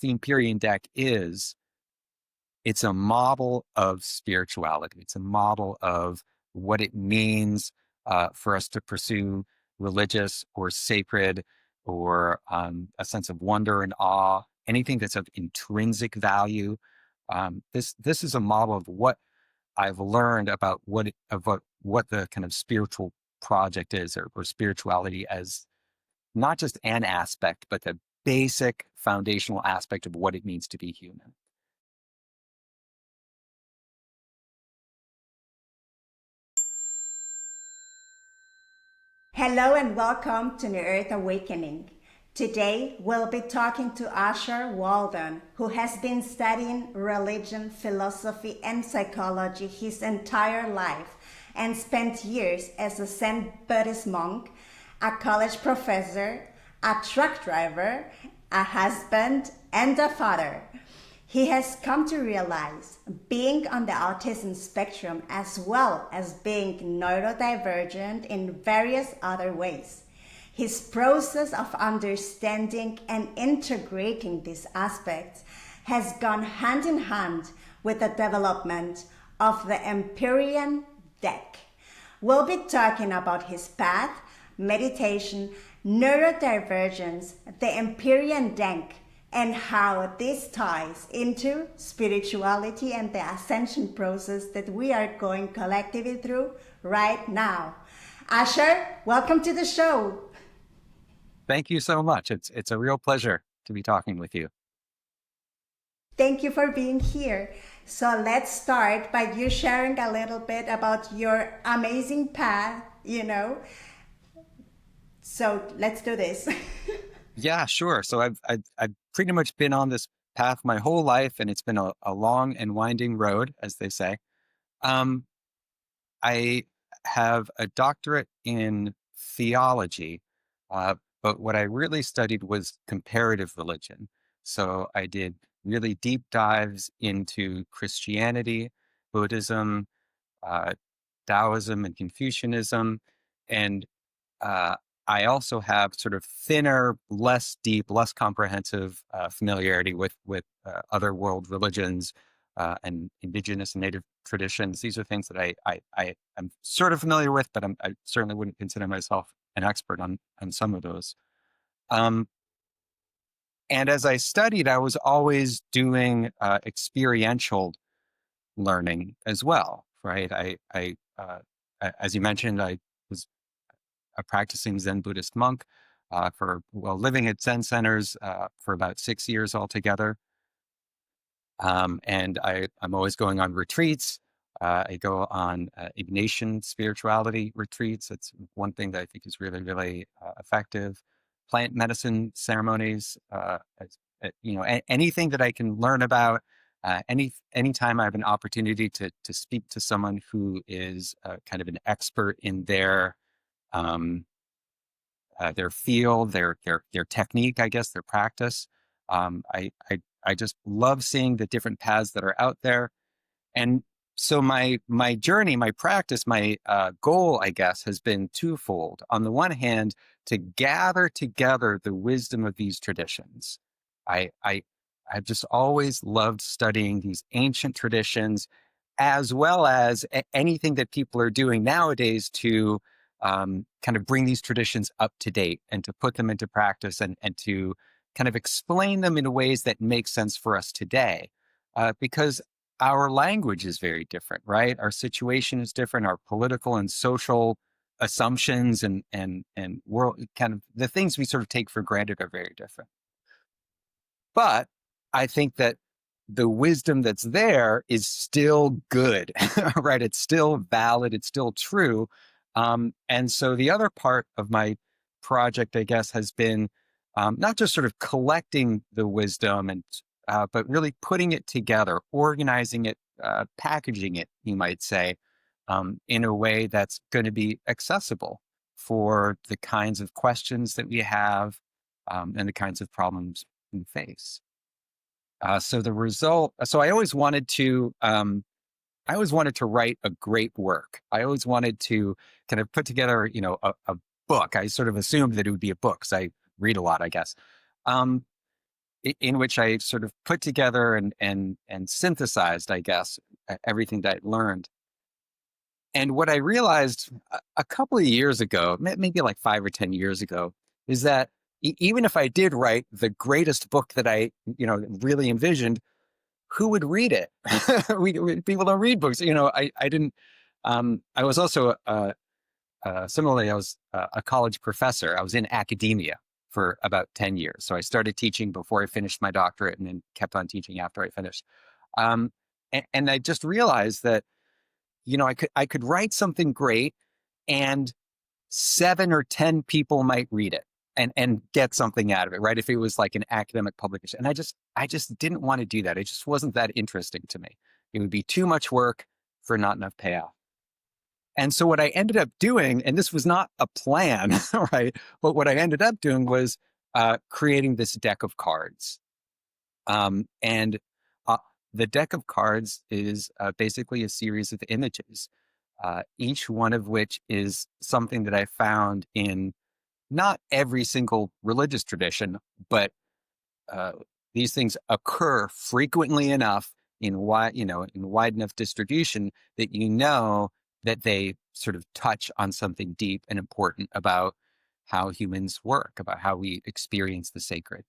the Empyrean Deck is, it's a model of spirituality. It's a model of what it means for us to pursue religious or sacred or a sense of wonder and awe, anything that's of intrinsic value. This is a model of what I've learned about what the kind of spiritual project is, or spirituality as not just an aspect, but the basic foundational aspect of what it means to be human. Hello and welcome to New Earth Awakening. Today we'll be talking to Asher Walden, who has been studying religion, philosophy, and psychology his entire life and spent years as a Zen Buddhist monk, a college professor, a truck driver, a husband, and a father. He has come to realize being on the autism spectrum as well as being neurodivergent in various other ways. His process of understanding and integrating these aspects has gone hand in hand with the development of the Empyrean Deck. We'll be talking about his path, meditation, neurodivergence, the Empyrean Deck, and how this ties into spirituality and the ascension process that we are going collectively through right now. Asher, welcome to the show. Thank you so much. It's a real pleasure to be talking with you. Thank you for being here. So let's start by you sharing a little bit about your amazing path, So let's do this. Yeah, sure. So I've pretty much been on this path my whole life, and it's been a long and winding road, as they say. I have a doctorate in theology, but what I really studied was comparative religion. So I did really deep dives into Christianity, Buddhism, Taoism, and Confucianism, and I also have sort of thinner, less deep, less comprehensive familiarity with other world religions and indigenous and native traditions. These are things that I'm sort of familiar with, but I certainly wouldn't consider myself an expert on some of those. And as I studied, I was always doing experiential learning as well, right? As you mentioned, I was a practicing Zen Buddhist monk living at Zen centers for about 6 years altogether. And I'm always going on retreats. I go on Ignatian spirituality retreats. That's one thing that I think is really, really effective. Plant medicine ceremonies, anything that I can learn about. Anytime I have an opportunity to speak to someone who is kind of an expert in their field, their technique, I guess, their practice. I just love seeing the different paths that are out there. And so my journey, my practice, my goal, I guess, has been twofold. On the one hand, to gather together the wisdom of these traditions. I've just always loved studying these ancient traditions, as well as anything that people are doing nowadays to kind of bring these traditions up to date and to put them into practice and to kind of explain them in ways that make sense for us today. Because our language is very different, right? Our situation is different. Our political and social assumptions and world, kind of the things we sort of take for granted are very different. But I think that the wisdom that's there is still good, right? It's still valid. It's still true. And so the other part of my project, I guess, has been not just sort of collecting the wisdom but really putting it together, organizing it, packaging it, you might say, in a way that's going to be accessible for the kinds of questions that we have and the kinds of problems we face. So the result, so I always wanted to write a great work. I always wanted to kind of put together, a book. I sort of assumed that it would be a book because I read a lot, I guess. in which I sort of put together and synthesized, I guess, everything that I learned. And what I realized a couple of years ago, maybe like 5 or 10 years ago, is that even if I did write the greatest book that I, really envisioned, who would read it? People don't read books. I didn't. I was also similarly, I was a college professor. I was in academia for about 10 years. So I started teaching before I finished my doctorate, and then kept on teaching after I finished. And I just realized that I could write something great, and 7 or 10 people might read it and get something out of it, right? If it was like an academic publication. And I just didn't want to do that. It just wasn't that interesting to me. It would be too much work for not enough payoff. And so what I ended up doing, and this was not a plan, right? But what I ended up doing was creating this deck of cards. And the deck of cards is basically a series of images, each one of which is something that I found in not every single religious tradition, but uh, these things occur frequently enough in wide enough distribution that that they sort of touch on something deep and important about how humans work, about how we experience the sacred.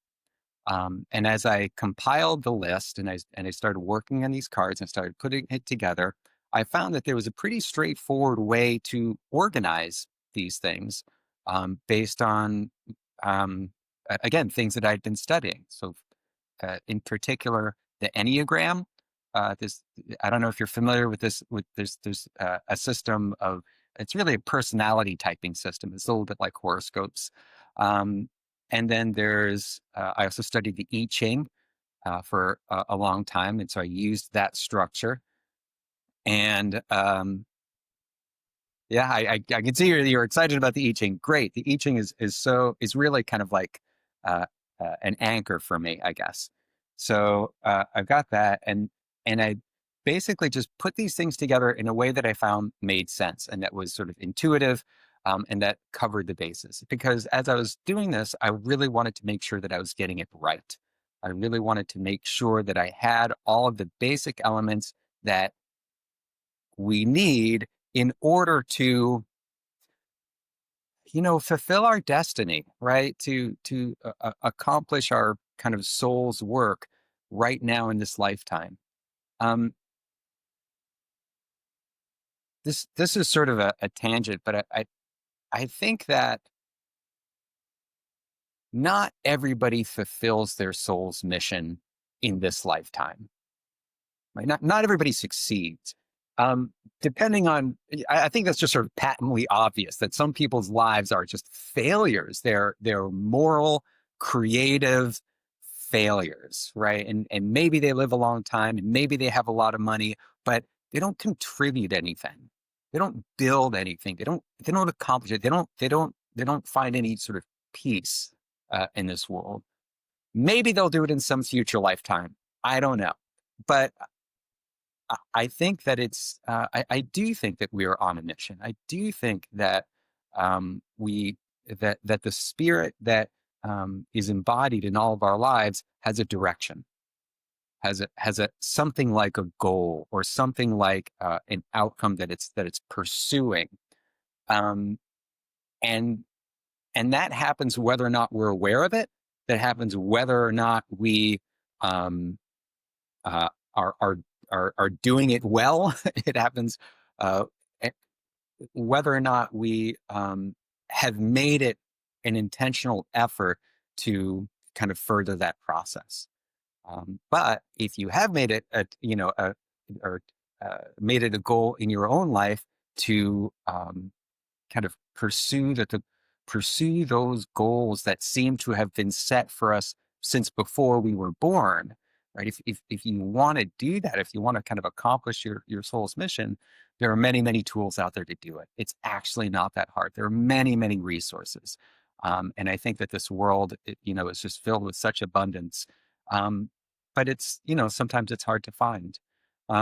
And as I compiled the list and I started working on these cards and started putting it together, I found that there was a pretty straightforward way to organize these things based on, again, things that I'd been studying. So, in particular, the Enneagram. This I don't know if you're familiar with this. There's a system of, it's really a personality typing system. It's a little bit like horoscopes. Um, and then I also studied the I-Ching for a long time. And so I used that structure. And yeah, I can see you're excited about the I-Ching. Great. The I-Ching is really kind of like uh, an anchor for me, I guess. So I've got that. And I basically just put these things together in a way that I found made sense and that was sort of intuitive, and that covered the bases. Because as I was doing this, I really wanted to make sure that I was getting it right. I really wanted to make sure that I had all of the basic elements that we need in order to, fulfill our destiny, right? To accomplish our kind of soul's work right now in this lifetime. Um, this is sort of a tangent, but I think that not everybody fulfills their soul's mission in this lifetime. Right? Not everybody succeeds. Um, Depending on, I think that's just sort of patently obvious that some people's lives are just failures. They're moral, creative failures, right? And maybe they live a long time, and maybe they have a lot of money, but they don't contribute anything. They don't build anything. They don't accomplish it. They don't find any sort of peace in this world. Maybe they'll do it in some future lifetime. I don't know. But I think that I do think that we are on a mission. I do think that we that the spirit that is embodied in all of our lives has a direction, has a something like a goal or something like an outcome that it's pursuing, um, and and that happens whether or not we're aware of it. That happens whether or not we um, uh, are are are doing it well. It happens uh, eh, whether or not we have made it an intentional effort to kind of further that process. But if you have made it or made it a goal in your own life to kind of pursue those goals that seem to have been set for us since before we were born, right? If you want to do that, if you want to kind of accomplish your soul's mission, there are many tools out there to do it. It's actually not that hard. There are many resources, and I think that this world, is just filled with such abundance. Um, but it's, sometimes it's hard to find.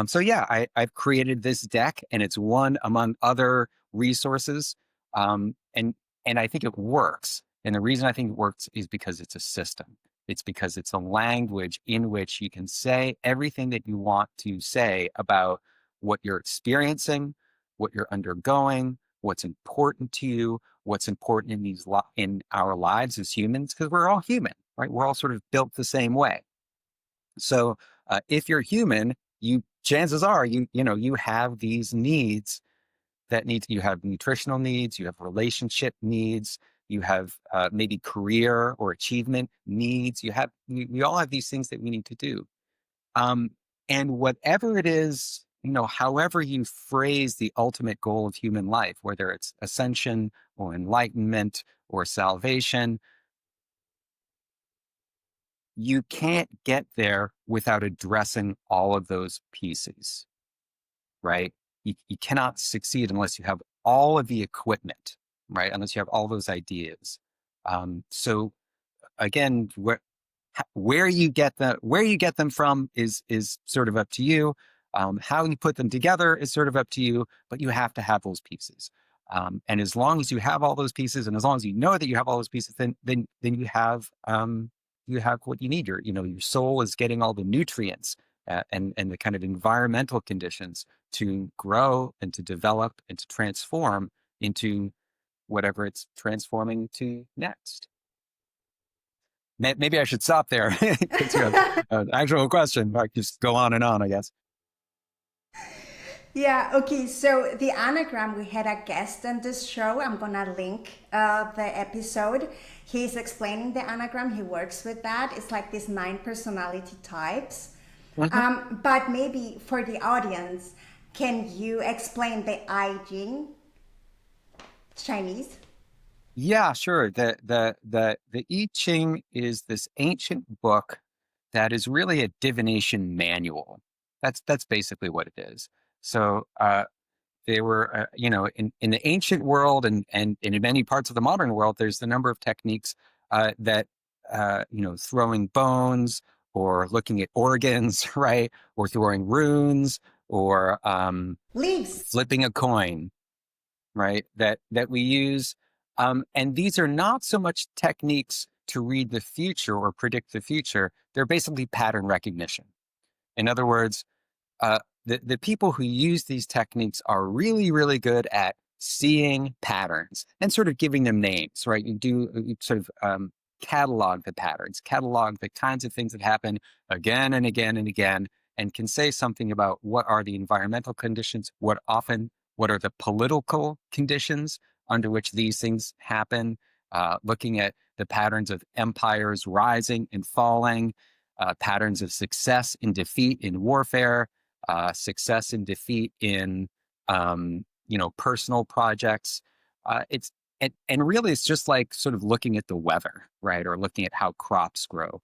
So yeah, I've created this deck, and it's one among other resources, and I think it works. And the reason I think it works is because it's a system. It's because it's a language in which you can say everything that you want to say about what you're experiencing, what you're undergoing, what's important to you, what's important in in our lives as humans, because we're all human, right? We're all sort of built the same way. So if you're human, you chances are you have these needs you have nutritional needs, you have relationship needs, you have maybe career or achievement needs. We all have these things that we need to do. Um, and whatever it is, however you phrase the ultimate goal of human life, whether it's ascension or enlightenment or salvation, you can't get there without addressing all of those pieces, right? You cannot succeed unless you have all of the equipment, right? Unless you have all those ideas. So again, where you get them from is sort of up to you. How you put them together is sort of up to you, but you have to have those pieces. And as long as you have all those pieces, and as long as you know that you have all those pieces, then you have what you need. Your soul is getting all the nutrients and the kind of environmental conditions to grow and to develop and to transform into whatever it's transforming to next. Maybe I should stop there because you have an actual question. I just go on and on, I guess. Yeah, okay. So the anagram, we had a guest on this show. I'm gonna link the episode. He's explaining the anagram. He works with that. It's like these 9 personality types. But maybe for the audience, can you explain the I-Ching Chinese? Yeah, sure. The I-Ching is this ancient book that is really a divination manual. That's basically what it is. So they were, in the ancient world and in many parts of the modern world, there's a number of techniques that, throwing bones or looking at organs, right? Or throwing runes or Leaves. flipping a coin, right? That we use. And these are not so much techniques to read the future or predict the future. They're basically pattern recognition. In other words, the people who use these techniques are really, really good at seeing patterns and sort of giving them names, right? You sort of catalog the patterns, catalog the kinds of things that happen again and again and again, and can say something about what are the environmental conditions, what are the political conditions under which these things happen, looking at the patterns of empires rising and falling, patterns of success and defeat in warfare, success and defeat in personal projects. And really, it's just like sort of looking at the weather, right, or looking at how crops grow.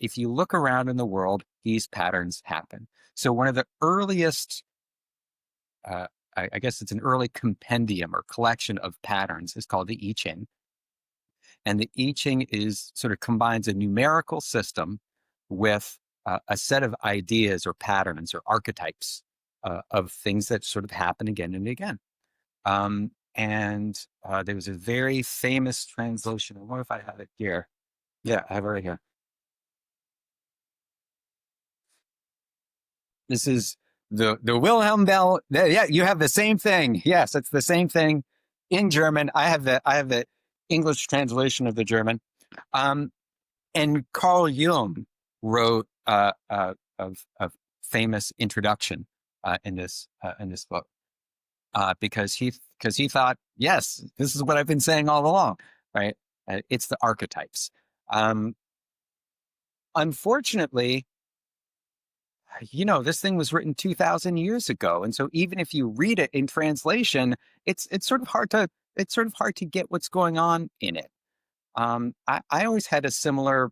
If you look around in the world, these patterns happen. So one of the earliest, I guess it's an early compendium or collection of patterns, is called the I-Ching. And the I-Ching sort of combines a numerical system with a set of ideas or patterns or archetypes of things that sort of happen again and again. And there was a very famous translation. I wonder if I have it here. Yeah, I have it right here. This is the Wilhelm Bell. Yeah, you have the same thing. Yes, it's the same thing in German. I have the English translation of the German. And Carl Jung wrote a famous introduction in this book because he thought, yes, this is what I've been saying all along, right? It's the archetypes. Unfortunately, this thing was written 2,000 years ago, and so even if you read it in translation, it's sort of hard to get what's going on in it. I always had a similar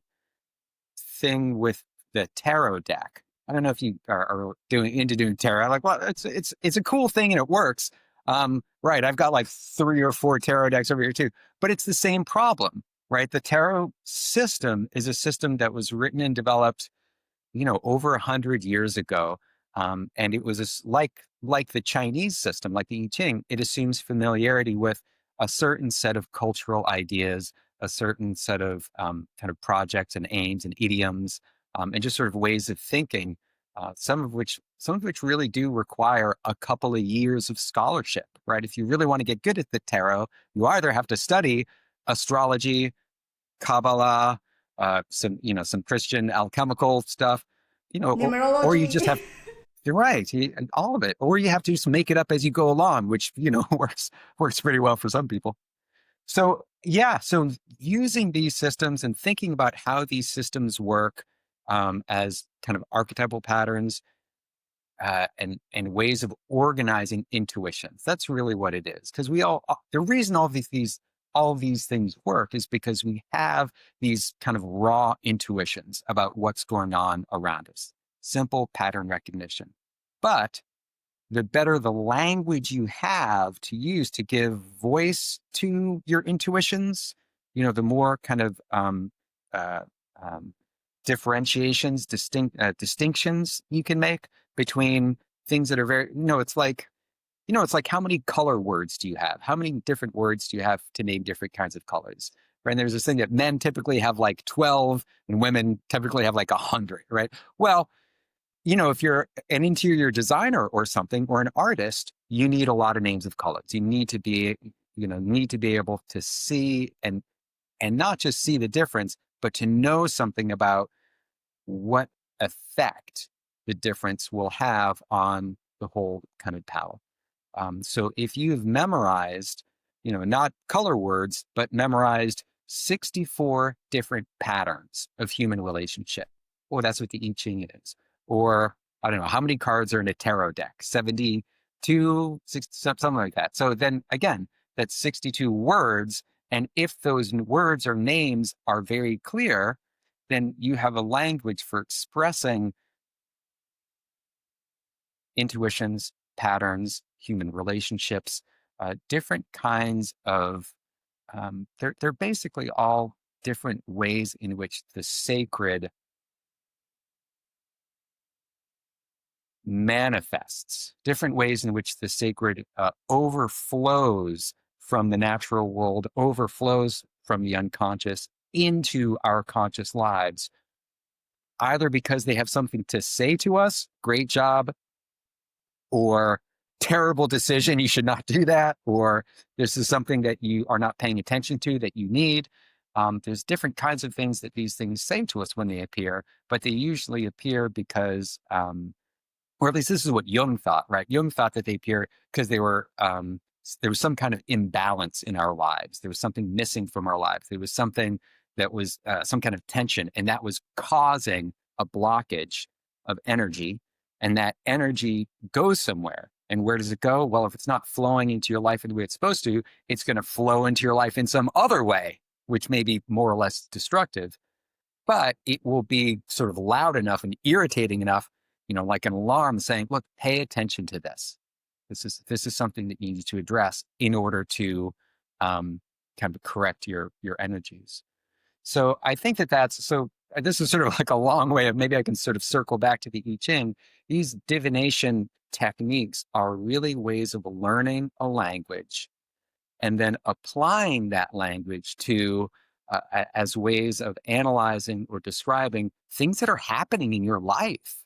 thing with the tarot deck. I don't know if you are doing tarot. Like, well, it's a cool thing and it works. Right. I've got like 3 or 4 tarot decks over here too, but it's the same problem, right? The tarot system is a system that was written and developed, over 100 years ago. And it was like the Chinese system, like the I Ching, it assumes familiarity with a certain set of cultural ideas, a certain set of kind of projects and aims and idioms, and just sort of ways of thinking, some of which really do require a couple of years of scholarship, right? If you really want to get good at the tarot, you either have to study astrology, Kabbalah, some Christian alchemical stuff, or you just Numerology. have, you're right, and all of it, or you have to just make it up as you go along, which works pretty well for some people. So yeah, so using these systems and thinking about how these systems work as kind of archetypal patterns and ways of organizing intuitions. That's really what it is. Because the reason all of these things work is because we have these kind of raw intuitions about what's going on around us. Simple pattern recognition. But the better the language you have to use to give voice to your intuitions, the more kind of uh, um, differentiations, distinctions you can make between things that are very, it's like how many color words do you have? How many different words do you have to name different kinds of colors? Right? And there's this thing that men typically have like 12 and women typically have like 100, right? Well, if you're an interior designer or something, or an artist, you need a lot of names of colors. You need to be able to see and not just see the difference, but to know something about what effect the difference will have on the whole kind of palette. So if you've memorized, not color words, but memorized 64 different patterns of human relationship, well, that's what the I-Ching is. Or I don't know, how many cards are in a tarot deck? 72, 60, something like that. So then again, that's 62 words. And if those words or names are very clear, then you have a language for expressing intuitions, patterns, human relationships, different kinds of, they're basically all different ways in which the sacred manifests, different ways in which the sacred overflows from the natural world, overflows from the unconscious into our conscious lives, either because they have something to say to us, great job, or terrible decision, you should not do that, or this is something that you are not paying attention to that you need. There's different kinds of things that these things say to us when they appear, but they usually appear because or at least this is what Jung thought, right? Jung thought that they appear because there was some kind of imbalance in our lives. There was something missing from our lives. There was something that was some kind of tension, and that was causing a blockage of energy. And that energy goes somewhere. And where does it go? Well, if it's not flowing into your life in the way it's supposed to, it's going to flow into your life in some other way, which may be more or less destructive. But it will be sort of loud enough and irritating enough, like an alarm saying, look, pay attention to this. This is something that you need to address in order to kind of correct your energies. So I think this is sort of like a long way of, maybe I can sort of circle back to the I-Ching. These divination techniques are really ways of learning a language and then applying that language to as ways of analyzing or describing things that are happening in your life.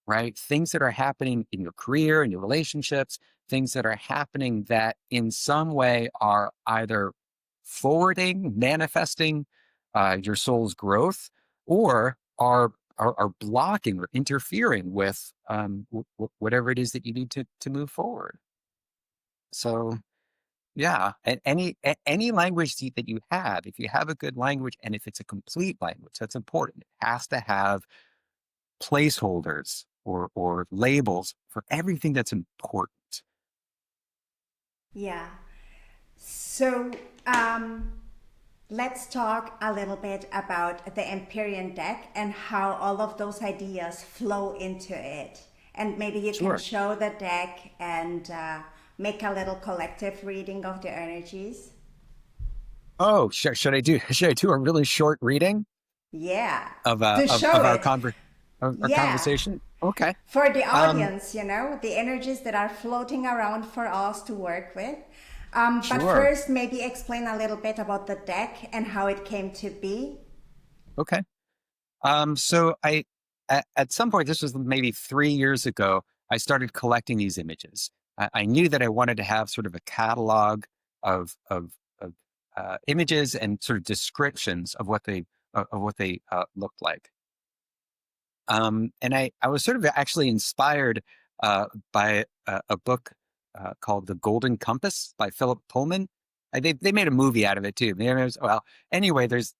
Right? Things that are happening in your career, in your relationships, things that are happening that in some way are either forwarding, manifesting your soul's growth, or are blocking or interfering with whatever it is that you need to move forward. So yeah, and any language that you have, if you have a good language and if it's a complete language, that's important. It has to have placeholders or labels for everything that's important. Yeah. So let's talk a little bit about the Empyrean Deck and how all of those ideas flow into it. And maybe you Sure. can show the deck and make a little collective reading of the energies. Oh, should I do a really short reading Yeah. of To show our it. our Yeah. conversation? Okay. For the Um, audience, the energies that are floating around for us to work with. But Sure. first, maybe explain a little bit about the deck and how it came to be. Okay. So at some point, this was maybe 3 years ago, I started collecting these images. I knew that I wanted to have sort of a catalog of images and sort of descriptions of what they looked like. And I was sort of actually inspired by a book called The Golden Compass by Philip Pullman. They made a movie out of it too. Well, anyway, there's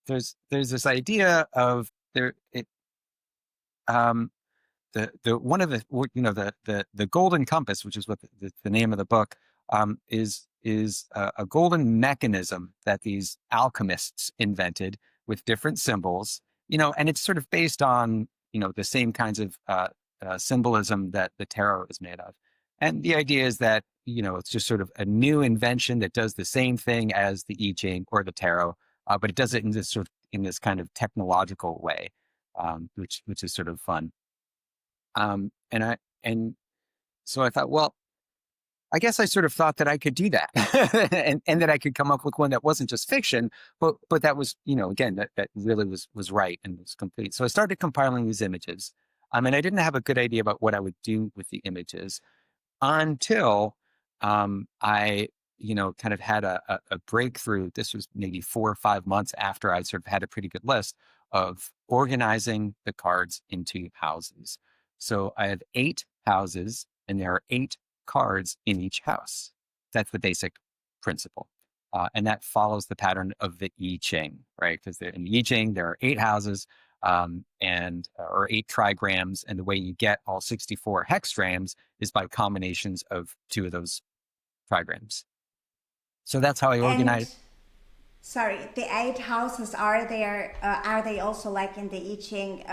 this idea of there it, the one of the the Golden Compass, which is what the name of the book, is a golden mechanism that these alchemists invented with different symbols, and it's sort of based on the same kinds of symbolism that the tarot is made of. And the idea is that it's just sort of a new invention that does the same thing as the I-Ching or the tarot, but it does it in this kind of technological way, which is sort of fun. And so I thought, well, I guess I sort of thought that I could do that, and that I could come up with one that wasn't just fiction, but that was, again, that really was right and was complete. So I started compiling these images, and I didn't have a good idea about what I would do with the images until I, kind of had a breakthrough. This was maybe 4 or 5 months after I sort of had a pretty good list of organizing the cards into houses. So I have 8 houses, and there are 8 cards in each house. That's the basic principle. And that follows the pattern of the I-Ching, right? Because in the I-Ching, there are 8 houses, or 8 trigrams. And the way you get all 64 hexagrams is by combinations of 2 of those trigrams. So that's how I And organize. sorry, the 8 houses are there. Are they also like in the I Ching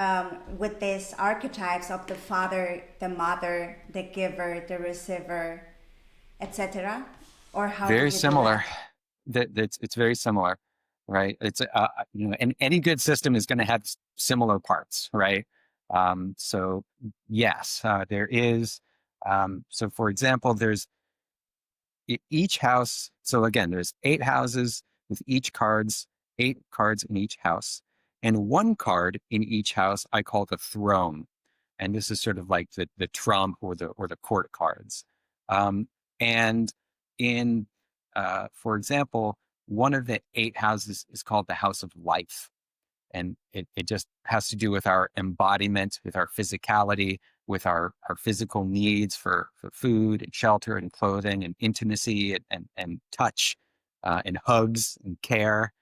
with these archetypes of the father, the mother, the giver, the receiver, etc.? Or how do Very you do similar. that? It's very similar, right? And any good system is going to have similar parts, right? So yes, there is. So for example, there's each house. So again, there's 8 houses with each 8 cards in each house, and 1 card in each house I call the throne, and this is sort of like the trump or the court cards. And in for example, one of the 8 houses is called the house of life, and it just has to do with our embodiment, with our physicality, with our physical needs for food and shelter and clothing and intimacy and touch, and hugs and care.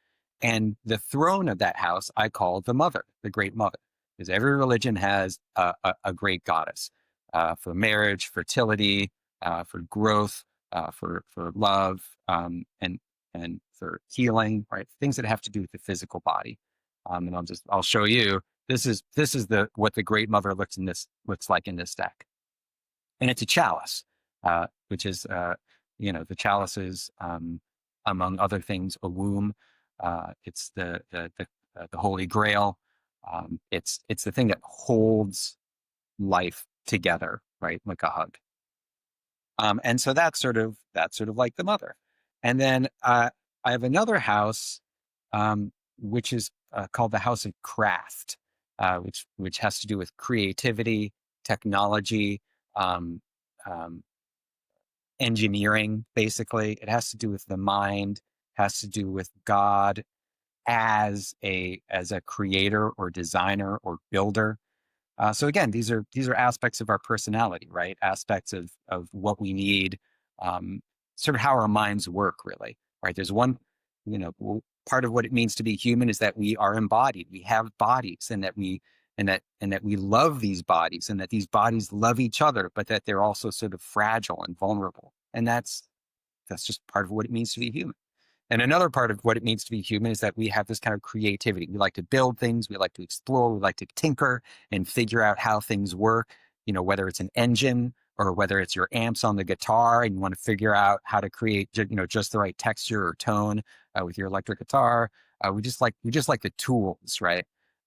And the throne of that house I call the mother, the great mother, because every religion has a great goddess, for marriage, fertility, for growth, for love, and for healing, right? Things that have to do with the physical body. And I'll show you. This is what the Great Mother looks like in this deck, and it's a chalice, which is the chalice is, among other things, a womb. It's the Holy Grail. It's the thing that holds life together, right, like a hug. And so that's sort of like the mother. And then I have another house, which is called the House of Craft, which has to do with creativity, technology, um, um, engineering. Basically, it has to do with the mind, has to do with God as a creator or designer or builder. So again, these are aspects of our personality, right? Aspects of what we need, sort of how our minds work, really, right? There's one, part of what it means to be human is that we are embodied. We have bodies, and that we love these bodies, and that these bodies love each other, but that they're also sort of fragile and vulnerable. And that's just part of what it means to be human. And another part of what it means to be human is that we have this kind of creativity. We like to build things, we like to explore, we like to tinker and figure out how things work, whether it's an engine or whether it's your amps on the guitar and you want to figure out how to create, just the right texture or tone with your electric guitar. We just like the tools, right?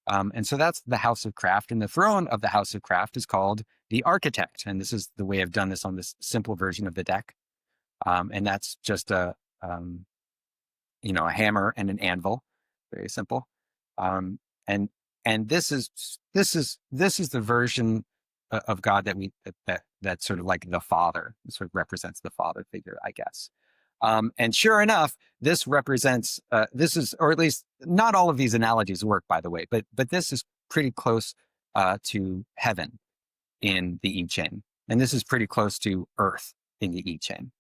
And so that's the House of Craft. And the throne of the House of Craft is called the Architect. And this is the way I've done this on this simple version of the deck. And that's just a hammer and an anvil, very simple. Um, and and this is the version of God that's sort of like the Father, it sort of represents the Father figure, I guess. And sure enough, this represents this is, or at least not all of these analogies work, by the way, but this is pretty close to heaven in the I-Ching, and this is pretty close to Earth in the I-Ching.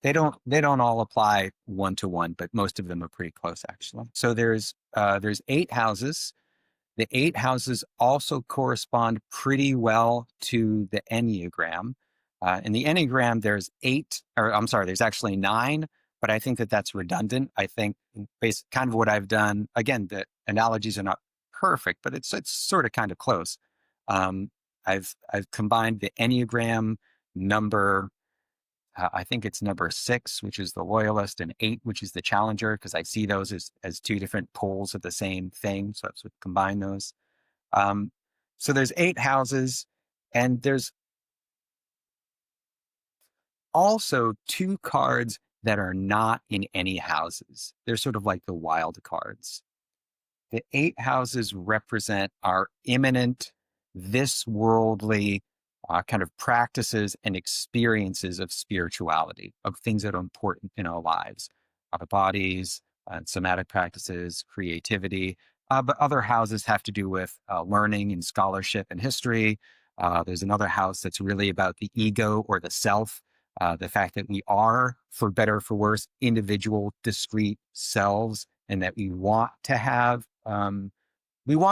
They don't all apply one to one, but most of them are pretty close actually. So there's 8 houses. The 8 houses also correspond pretty well to the Enneagram. In the Enneagram, there's 8, or I'm sorry, there's actually 9, but I think that that's redundant. I think based kind of what I've done. Again, the analogies are not perfect, but it's sort of kind of close. Um, I've combined the Enneagram number. I think it's number 6, which is the loyalist, and 8, which is the challenger, because I see those as 2 different poles of the same thing. So I would combine those. Um, so there's 8 houses, and there's also 2 cards that are not in any houses. They're sort of like the wild cards. The 8 houses represent our imminent, this worldly kind of practices and experiences of spirituality, of things that are important in our lives, our bodies, somatic practices, creativity. But other houses have to do with learning and scholarship and history. There's another house that's really about the ego or the self, the fact that we are, for better or for worse, individual, discrete selves, and that we want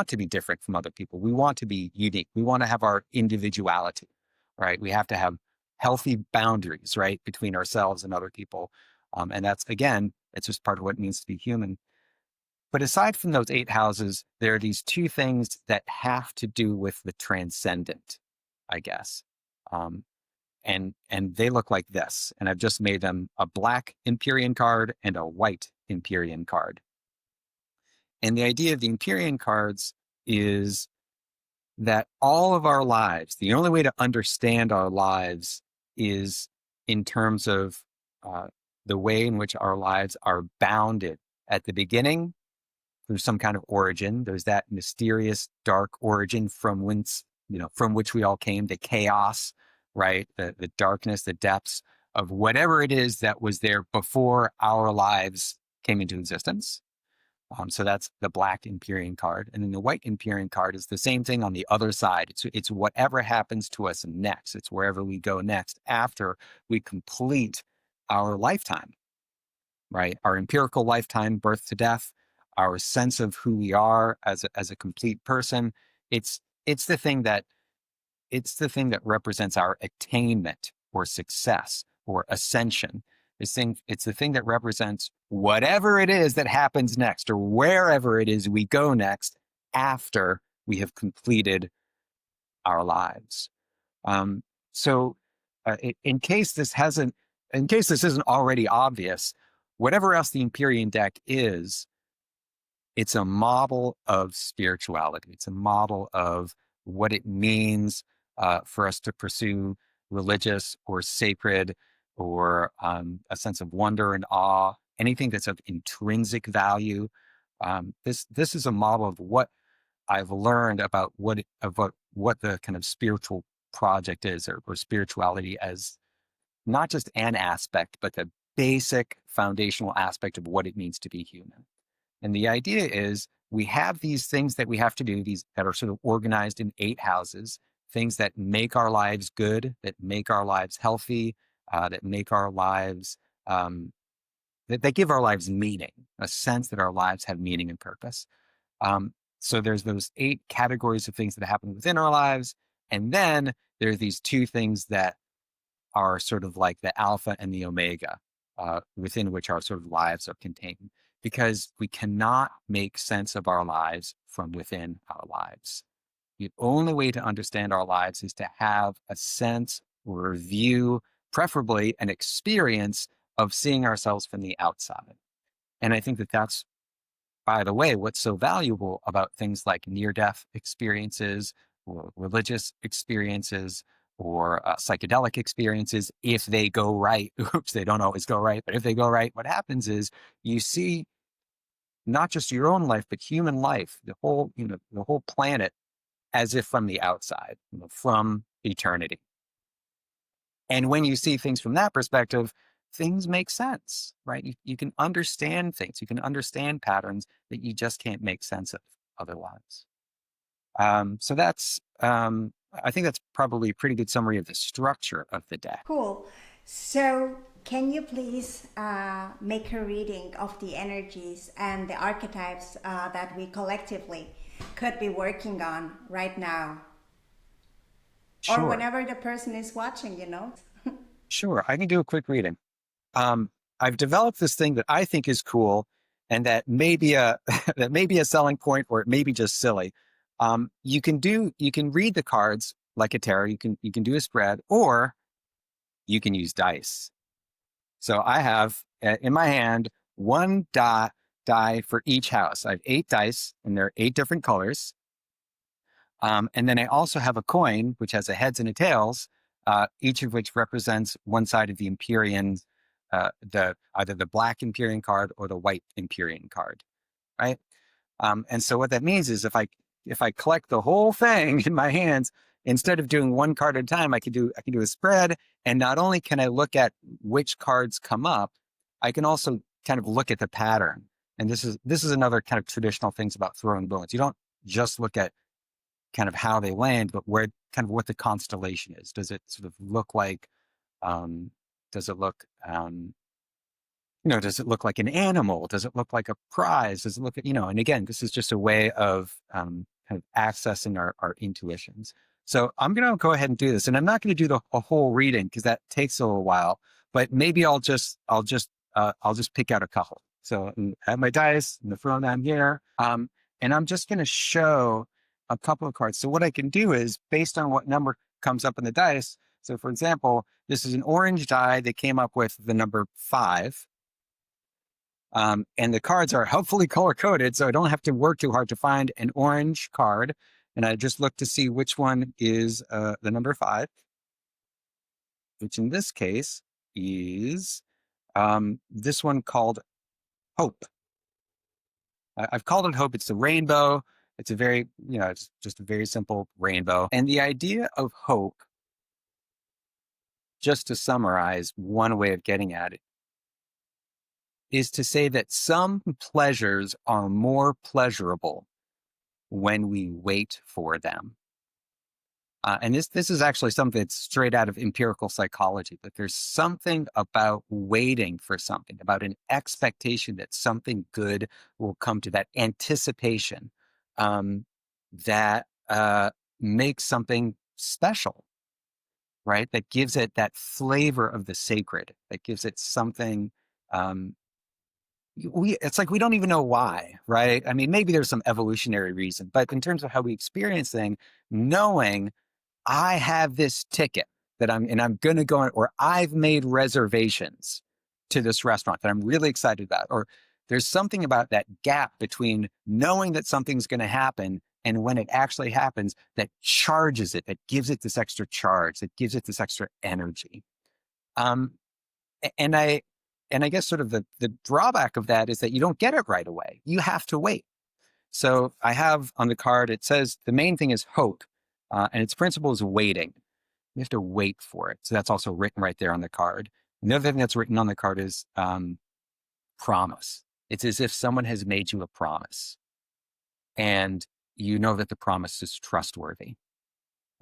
to be different from other people. We want to be unique. We want to have our individuality, right? We have to have healthy boundaries, right, between ourselves and other people. And that's, again, it's just part of what it means to be human. But aside from those 8 houses, there are these 2 things that have to do with the transcendent, I guess. Um, and they look like this. And I've just made them a black Empyrean card and a white Empyrean card. And the idea of the Empyrean cards is that all of our lives, the only way to understand our lives is in terms of uh, the way in which our lives are bounded at the beginning through some kind of origin. There's that mysterious dark origin from which we all came, the chaos, right? The darkness, the depths of whatever it is that was there before our lives came into existence. So that's the black Empyrean card. And then the white Empyrean card is the same thing on the other side. It's whatever happens to us next. It's wherever we go next after we complete our lifetime, right? Our empirical lifetime, birth to death, our sense of who we are as a complete person. It's it's the thing that it's the thing that represents our attainment or success or ascension. It's the thing that represents whatever it is that happens next or wherever it is we go next after we have completed our lives. Um, so, in case this isn't already obvious, whatever else the Empyrean deck is, it's a model of spirituality. It's a model of what it means for us to pursue religious or sacred or a sense of wonder and awe, anything that's of intrinsic value. This is a model of what I've learned about what the kind of spiritual project is, or spirituality as not just an aspect, but the basic foundational aspect of what it means to be human. And the idea is we have these things that we have to do, these that are sort of organized in 8 houses, things that make our lives good, that make our lives healthy, that make our lives, that give our lives meaning, a sense that our lives have meaning and purpose. So there's those 8 categories of things that happen within our lives. And then there are these 2 things that are sort of like the alpha and the omega, within which our sort of lives are contained, because we cannot make sense of our lives from within our lives. The only way to understand our lives is to have a sense or a view, preferably an experience of seeing ourselves from the outside. And I think that that's, by the way, what's so valuable about things like near-death experiences or religious experiences or psychedelic experiences, if they go right. Oops, they don't always go right, but if they go right, what happens is you see not just your own life, but human life, the whole planet, as if from the outside, from eternity. And when you see things from that perspective, things make sense, right? You can understand things, you can understand patterns that you just can't make sense of otherwise. So I think that's probably a pretty good summary of the structure of the deck. Cool. So, can you please make a reading of the energies and the archetypes that we collectively could be working on right now? Or Sure, whenever the person is watching, you know? sure. I can do a quick reading. Um, I've developed this thing that I think is cool, and that may be a that may be a selling point, or it may be just silly. You can read the cards like a tarot. You can do a spread, or you can use dice. So I have in my hand one die for each house. I have 8 dice, and they're 8 different colors. And then I also have a coin, which has a heads and a tails, each of which represents one side of the Empyrean, either the black Empyrean card or the white Empyrean card, right? And so what that means is if I collect the whole thing in my hands, instead of doing one card at a time, I can do a spread. And not only can I look at which cards come up, I can also kind of look at the pattern. And this is another kind of traditional things about throwing bones. You don't just look at kind of how they land, but where kind of what the constellation is. Does it sort of look like, does it look, does it look like an animal? Does it look like a prize? Does it look at, and again, this is just a way of kind of accessing our intuitions. So I'm going to go ahead and do this, and I'm not going to do a whole reading because that takes a little while, but maybe I'll just pick out a couple. So I have my dice in the front, I'm here. And I'm just going to show a couple of cards. So what I can do is, based on what number comes up in the dice. So for example, this is an orange die that came up with the number 5. And the cards are helpfully color-coded, so I don't have to work too hard to find an orange card. And I just look to see which one is the number 5, which in this case is this one called Hope. I've called it Hope. It's the rainbow. It's it's just a very simple rainbow. And the idea of hope, just to summarize one way of getting at it, is to say that some pleasures are more pleasurable when we wait for them. And this is actually something that's straight out of empirical psychology, that there's something about waiting for something, about an expectation that something good will come, to that anticipation, that makes something special, right? That gives it that flavor of the sacred, that gives it something. It's like we don't even know why, right? I mean, maybe there's some evolutionary reason, but in terms of how we experience things, knowing I have this ticket that I'm going to go on, or I've made reservations to this restaurant that I'm really excited about, or there's something about that gap between knowing that something's going to happen and when it actually happens that charges it, that gives it this extra charge, that gives it this extra energy. And I guess sort of the drawback of that is that you don't get it right away. You have to wait. So I have on the card, it says the main thing is hope. And its principle is waiting. You have to wait for it. So that's also written right there on the card. And the other thing that's written on the card is promise. It's as if someone has made you a promise, and you know that the promise is trustworthy,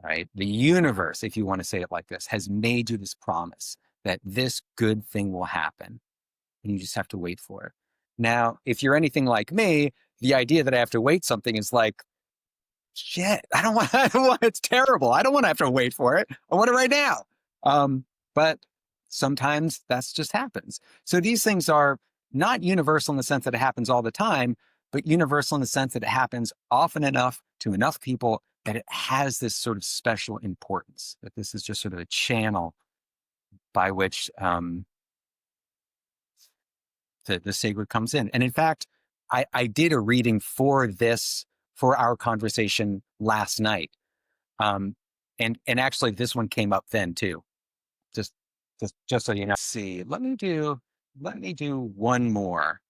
right? The universe, if you want to say it like this, has made you this promise that this good thing will happen, and you just have to wait for it. Now, if you're anything like me, the idea that I have to wait something is like, shit, I don't want, it's terrible. I don't want to have to wait for it. I want it right now. But sometimes that's just happens. So these things are not universal in the sense that it happens all the time, but universal in the sense that it happens often enough to enough people that it has this sort of special importance, that this is just sort of a channel by which the sacred comes in. And in fact, I did a reading for our conversation last night. And actually this one came up then too. Just just so you know. Let's see, let me do one more.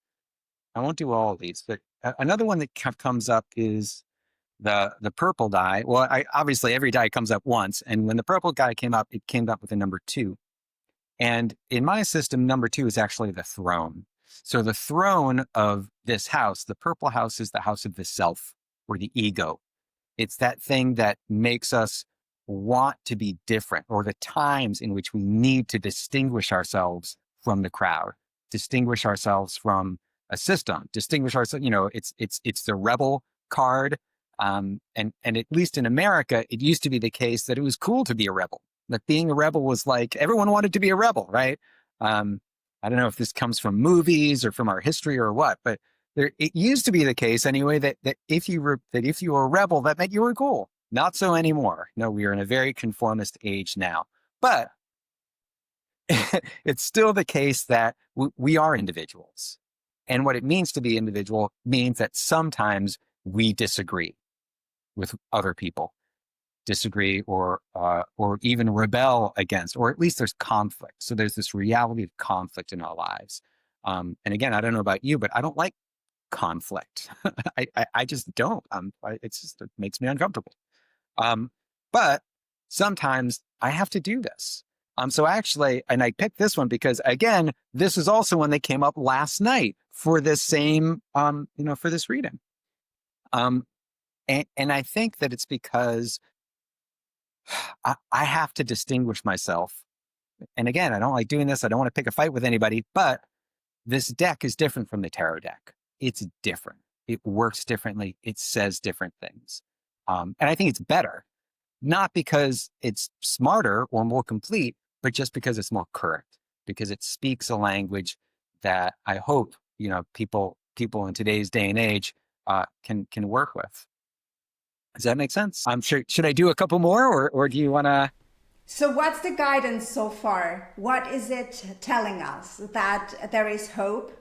I won't do all of these, but another one that comes up is the purple die. Well, obviously every die comes up once, and when the purple guy came up, it came up with a number 2. And in my system, number 2 is actually the throne. So the throne of this house, the purple house, is the house of the self or the ego. It's that thing that makes us want to be different, or the times in which we need to distinguish ourselves from the crowd, distinguish ourselves from a system, distinguish ourselves. It's the rebel card. And at least in America, it used to be the case that it was cool to be a rebel. That being a rebel was like, everyone wanted to be a rebel, right? I don't know if this comes from movies or from our history or what, but it used to be the case anyway that if you were a rebel, that meant you were cool. Not so anymore. No, we are in a very conformist age now. But it's still the case that we are individuals. And what it means to be individual means that sometimes we disagree with other people, disagree or even rebel against, or at least there's conflict. So there's this reality of conflict in our lives. And again, I don't know about you, but I don't like conflict. I just don't. It makes me uncomfortable. But sometimes I have to do this. So actually, and I picked this one because again, this is also one that came up last night for this same, for this reading. And I think that it's because I have to distinguish myself. And again, I don't like doing this. I don't want to pick a fight with anybody, but this deck is different from the tarot deck. It's different. It works differently. It says different things. And I think it's better, not because it's smarter or more complete, but just because it's more current, because it speaks a language that I hope, people in today's day and age can work with. Does that make sense? Should I do a couple more, or do you want to? So what's the guidance so far? What is it telling us? That there is hope?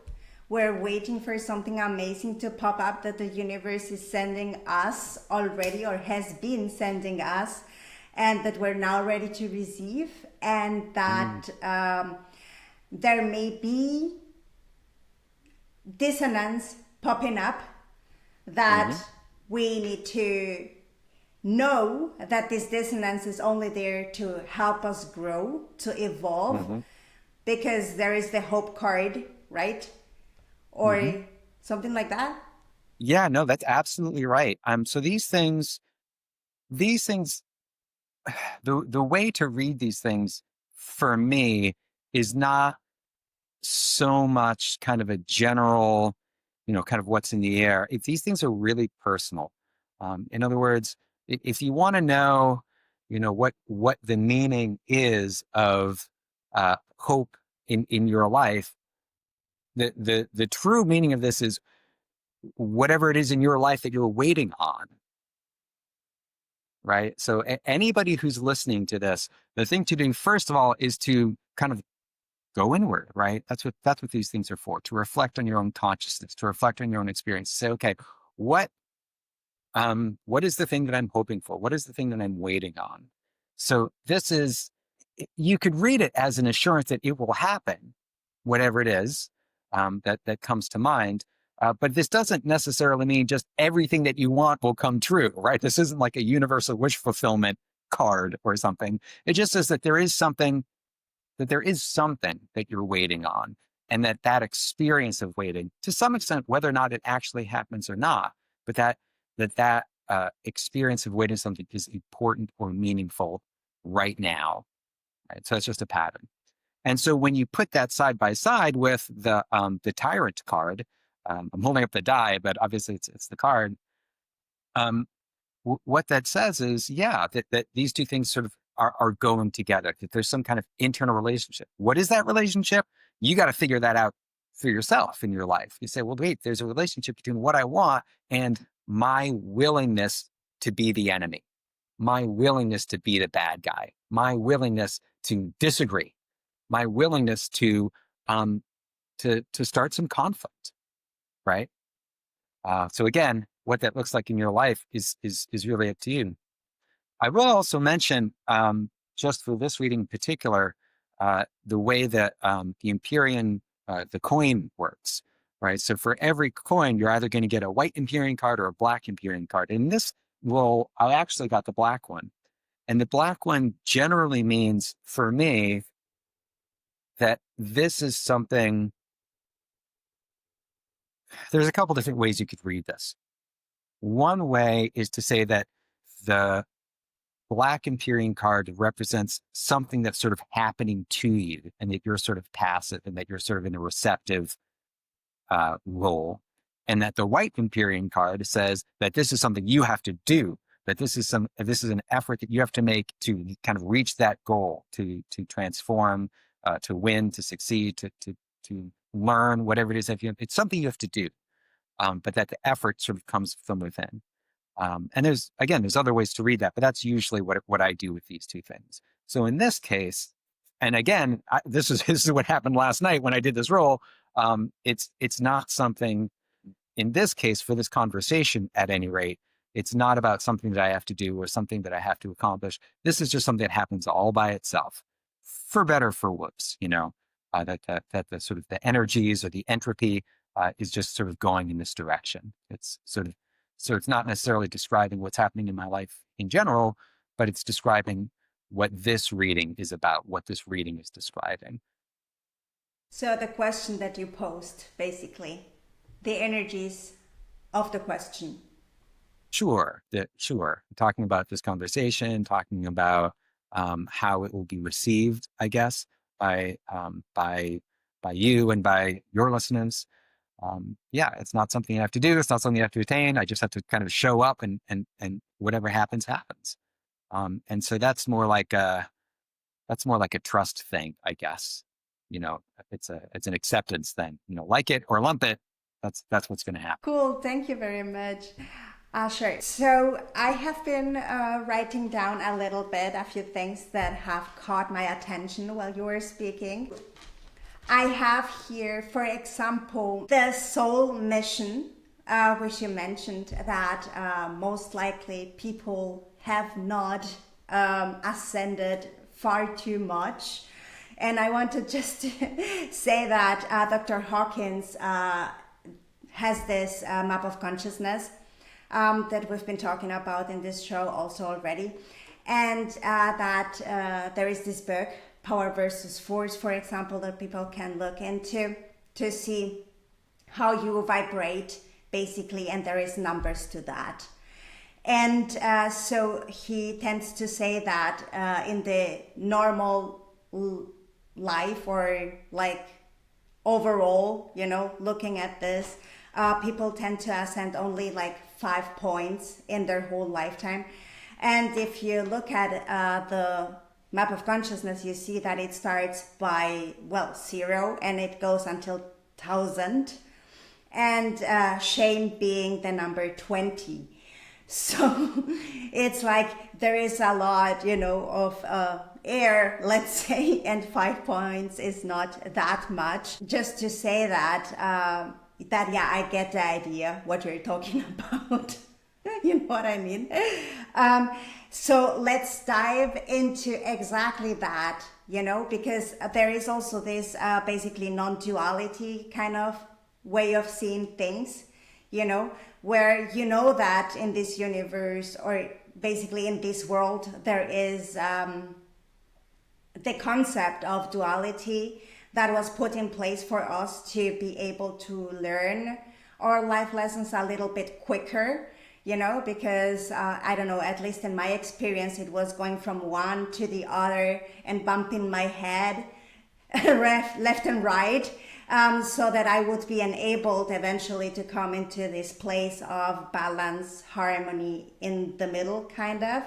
We're waiting for something amazing to pop up that the universe is sending us already, or has been sending us, and that we're now ready to receive, and that there may be dissonance popping up that we need to know that this dissonance is only there to help us grow, to evolve, because there is the hope card, right? Or something like that. Yeah, no, that's absolutely right. So these things, the way to read these things for me is not so much kind of a general, kind of what's in the air. These things are really personal. In other words, if you want to know, what the meaning is of hope in your life, the true meaning of this is whatever it is in your life that you're waiting on. Right. So anybody who's listening to this, the thing to do first of all is to kind of go inward, right? That's what these things are for, to reflect on your own consciousness, to reflect on your own experience. Say, okay, what is the thing that I'm hoping for? What is the thing that I'm waiting on? So you could read it as an assurance that it will happen, whatever it is that comes to mind. But this doesn't necessarily mean just everything that you want will come true, right? This isn't like a universal wish fulfillment card or something. It just says that there is something that you're waiting on, and that experience of waiting, to some extent, whether or not it actually happens or not, but that experience of waiting something is important or meaningful right now. Right? So it's just a pattern. And so when you put that side by side with the tyrant card, I'm holding up the die, but obviously it's the card. What that says is, that these two things sort of are going together, that there's some kind of internal relationship. What is that relationship? You got to figure that out for yourself in your life. You say, well, wait, there's a relationship between what I want and my willingness to be the enemy, my willingness to be the bad guy, my willingness to disagree, my willingness to start some conflict, right? So again, what that looks like in your life is really up to you. I will also mention, just for this reading in particular, the way that the Empyrean, the coin works, right? So for every coin, you're either going to get a white Empyrean card or a black Empyrean card. In this roll, I actually got the black one. And the black one generally means, for me, that this is something, there's a couple different ways you could read this. One way is to say that the black Empyrean card represents something that's sort of happening to you, and that you're sort of passive, and that you're sort of in a receptive role. And that the white Empyrean card says that this is something you have to do, that this is an effort that you have to make to kind of reach that goal, to transform, to win, to succeed, to learn, whatever it is. It's something you have to do, but that the effort sort of comes from within. And there's other ways to read that, but that's usually what I do with these two things. So in this case, and again, this is what happened last night when I did this roll. It's not something, in this case, for this conversation, at any rate, it's not about something that I have to do or something that I have to accomplish. This is just something that happens all by itself, for better, for worse. That the sort of the energies or the entropy is just sort of going in this direction. So it's not necessarily describing what's happening in my life in general, but it's describing what this reading is about, what this reading is describing. So the question that you posed, basically, the energies of the question. Sure. Talking about this conversation, talking about how it will be received, I guess, by you and by your listeners. It's not something you have to do. It's not something you have to attain. I just have to kind of show up, and whatever happens, happens. And so that's more like a trust thing, I guess. It's an acceptance thing. Like it or lump it. That's what's going to happen. Cool. Thank you very much, Asher. So I have been writing down a few things that have caught my attention while you were speaking. I have here, for example, the soul mission, which you mentioned that most likely people have not ascended far too much. And I want to just say that Dr. Hawkins has this map of consciousness that we've been talking about in this show also already. And that there is this book, Power versus Force, for example, that people can look into to see how you vibrate, basically, and there is numbers to that. And so he tends to say that in the normal life, or like overall, looking at this, people tend to ascend only like 5 points in their whole lifetime. And if you look at the map of consciousness, you see that it starts by 0 and it goes until 1,000, and shame being the number 20. So it's like there is a lot, of air, let's say, and 5 points is not that much. Just to say that, I get the idea what you're talking about. You know what I mean? So let's dive into exactly that, because there is also this basically non-duality kind of way of seeing things, where that in this universe, or basically in this world, there is the concept of duality that was put in place for us to be able to learn our life lessons a little bit quicker. Because I don't know, at least in my experience, it was going from one to the other and bumping my head left and right, so that I would be enabled eventually to come into this place of balance, harmony in the middle, kind of.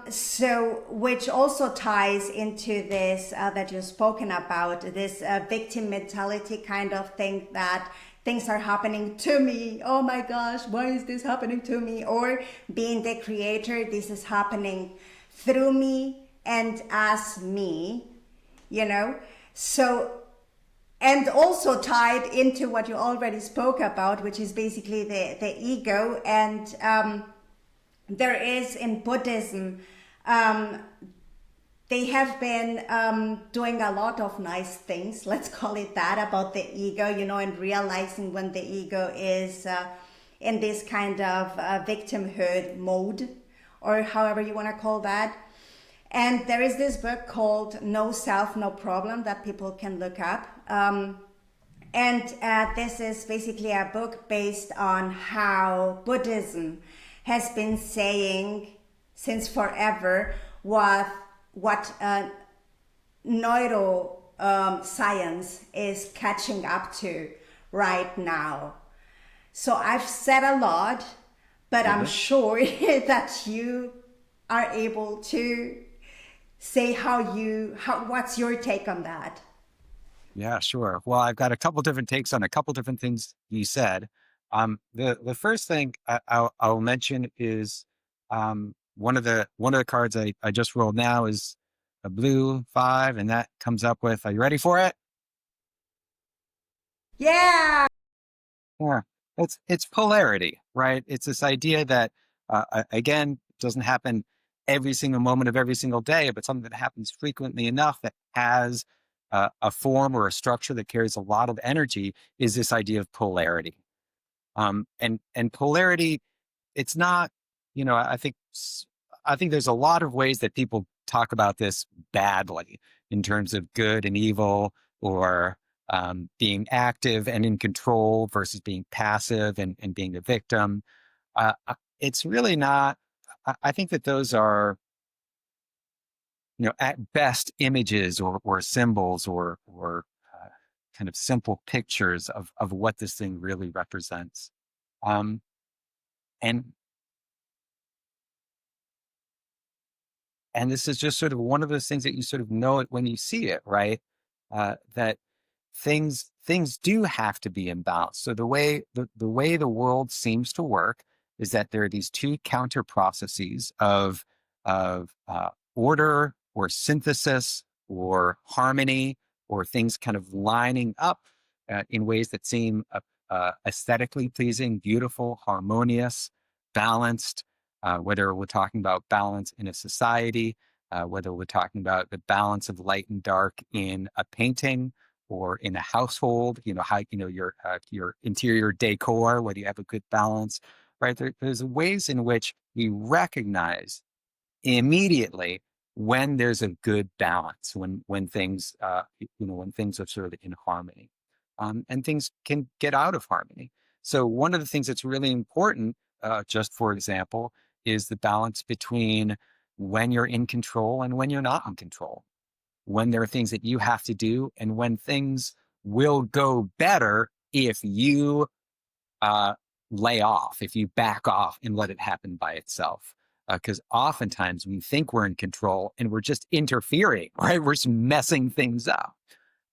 So, which also ties into this that you've spoken about, this victim mentality kind of thing, that things are happening to me. Oh my gosh, why is this happening to me? Or being the creator, this is happening through me and as me, So, and also tied into what you already spoke about, which is basically the ego, and there is in Buddhism, um, they have been doing a lot of nice things, let's call it that, about the ego, and realizing when the ego is in this kind of victimhood mode, or however you want to call that. And there is this book called No Self, No Problem that people can look up. And this is basically a book based on how Buddhism has been saying since forever what neuro science is catching up to right now. So I've said a lot, but I'm sure that you are able to say what's your take on that? Yeah, sure. Well, I've got a couple different takes on a couple different things you said. The first thing I'll mention is one of the cards I just rolled now is a blue 5, and that comes up with. Are you ready for it? Yeah. Yeah, it's polarity, right? It's this idea that again doesn't happen every single moment of every single day, but something that happens frequently enough that has a form or a structure that carries a lot of energy is this idea of polarity. And polarity, it's not, I think there's a lot of ways that people talk about this badly in terms of good and evil, or being active and in control versus being passive and being a victim. It's really not. I think that those are, at best images or symbols or kind of simple pictures of what this thing really represents. Um, and and this is just sort of one of those things that you sort of know it when you see it, right? That things do have to be in balance. So the way the world seems to work is that there are these two counter processes of order or synthesis or harmony, or things kind of lining up in ways that seem aesthetically pleasing, beautiful, harmonious, balanced. Whether we're talking about balance in a society, whether we're talking about the balance of light and dark in a painting or in a household, how your interior decor, whether you have a good balance, right? There's ways in which we recognize immediately when there's a good balance, when things when things are sort of in harmony, and things can get out of harmony. So one of the things that's really important, just for example, is the balance between when you're in control and when you're not in control, when there are things that you have to do, and when things will go better if you uh, lay off, if you back off and let it happen by itself. Because oftentimes we think we're in control and we're just interfering, right? We're just messing things up.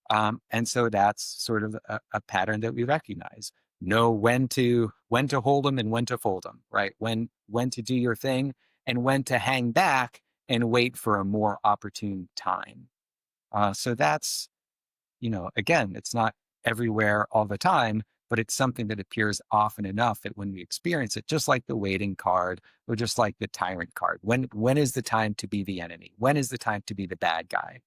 And so that's sort of a pattern that we recognize. Know when to hold them and when to fold them, right? When to do your thing and when to hang back and wait for a more opportune time. So that's, again, it's not everywhere all the time, but it's something that appears often enough that when we experience it, just like the waiting card or just like the tyrant card, when is the time to be the enemy? When is the time to be the bad guy?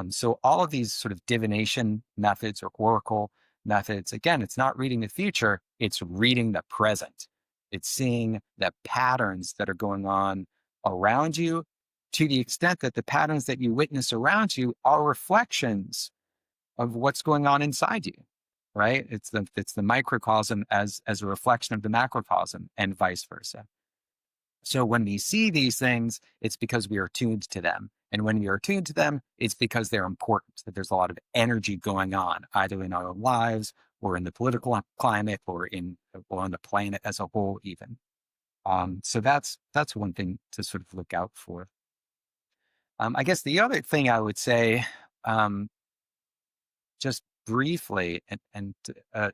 So all of these sort of divination methods or oracle methods, again, it's not reading the future, it's reading the present. It's seeing the patterns that are going on around you, to the extent that the patterns that you witness around you are reflections of what's going on inside you, right? It's the microcosm as a reflection of the macrocosm, and vice versa. So when we see these things, it's because we are tuned to them. And when we are tuned to them, it's because they're important, that there's a lot of energy going on, either in our own lives or in the political climate or on the planet as a whole, even. So that's one thing to sort of look out for. I guess the other thing I would say, um, just briefly, and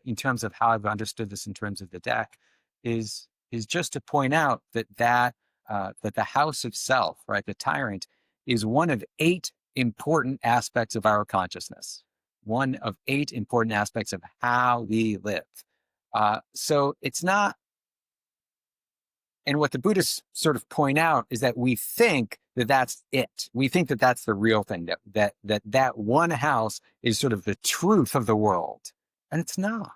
in terms of how I've understood this in terms of the deck, is just to point out that the house of self, right, the tyrant, is one of 8 important aspects of our consciousness, one of 8 important aspects of how we live. So it's not And what the Buddhists sort of point out is that we think that that's it. We think that that's the real thing, that one house is sort of the truth of the world. And it's not.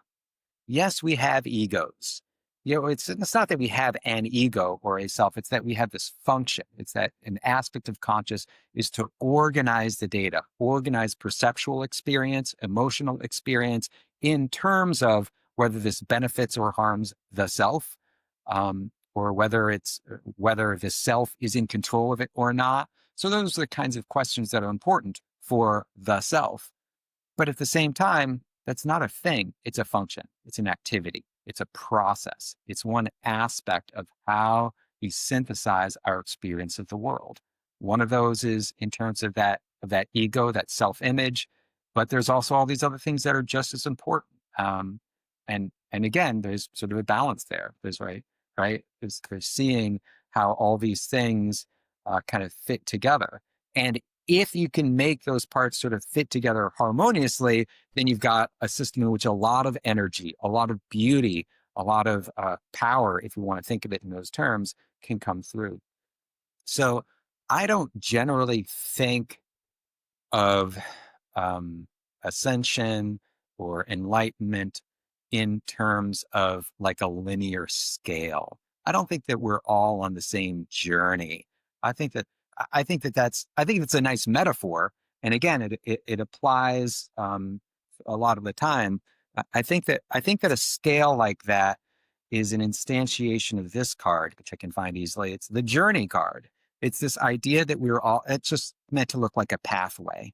Yes, we have egos. It's not that we have an ego or a self, it's that we have this function. It's that an aspect of conscious is to organize the data, organize perceptual experience, emotional experience in terms of whether this benefits or harms the self, or whether the self is in control of it or not. So those are the kinds of questions that are important for the self. But at the same time, that's not a thing. It's a function. It's an activity. It's a process. It's one aspect of how we synthesize our experience of the world. One of those is in terms of that ego, that self-image, but there's also all these other things that are just as important. And again, there's sort of a balance there. There's seeing how all these things kind of fit together. And if you can make those parts sort of fit together harmoniously, then you've got a system in which a lot of energy, a lot of beauty, a lot of power, if you want to think of it in those terms, can come through. So I don't generally think of ascension or enlightenment in terms of like a linear scale. I don't think that we're all on the same journey. I think that I think it's a nice metaphor, and again, it applies a lot of the time. I think that a scale like that is an instantiation of this card, which I can find easily. It's the journey card. It's this idea that it's just meant to look like a pathway.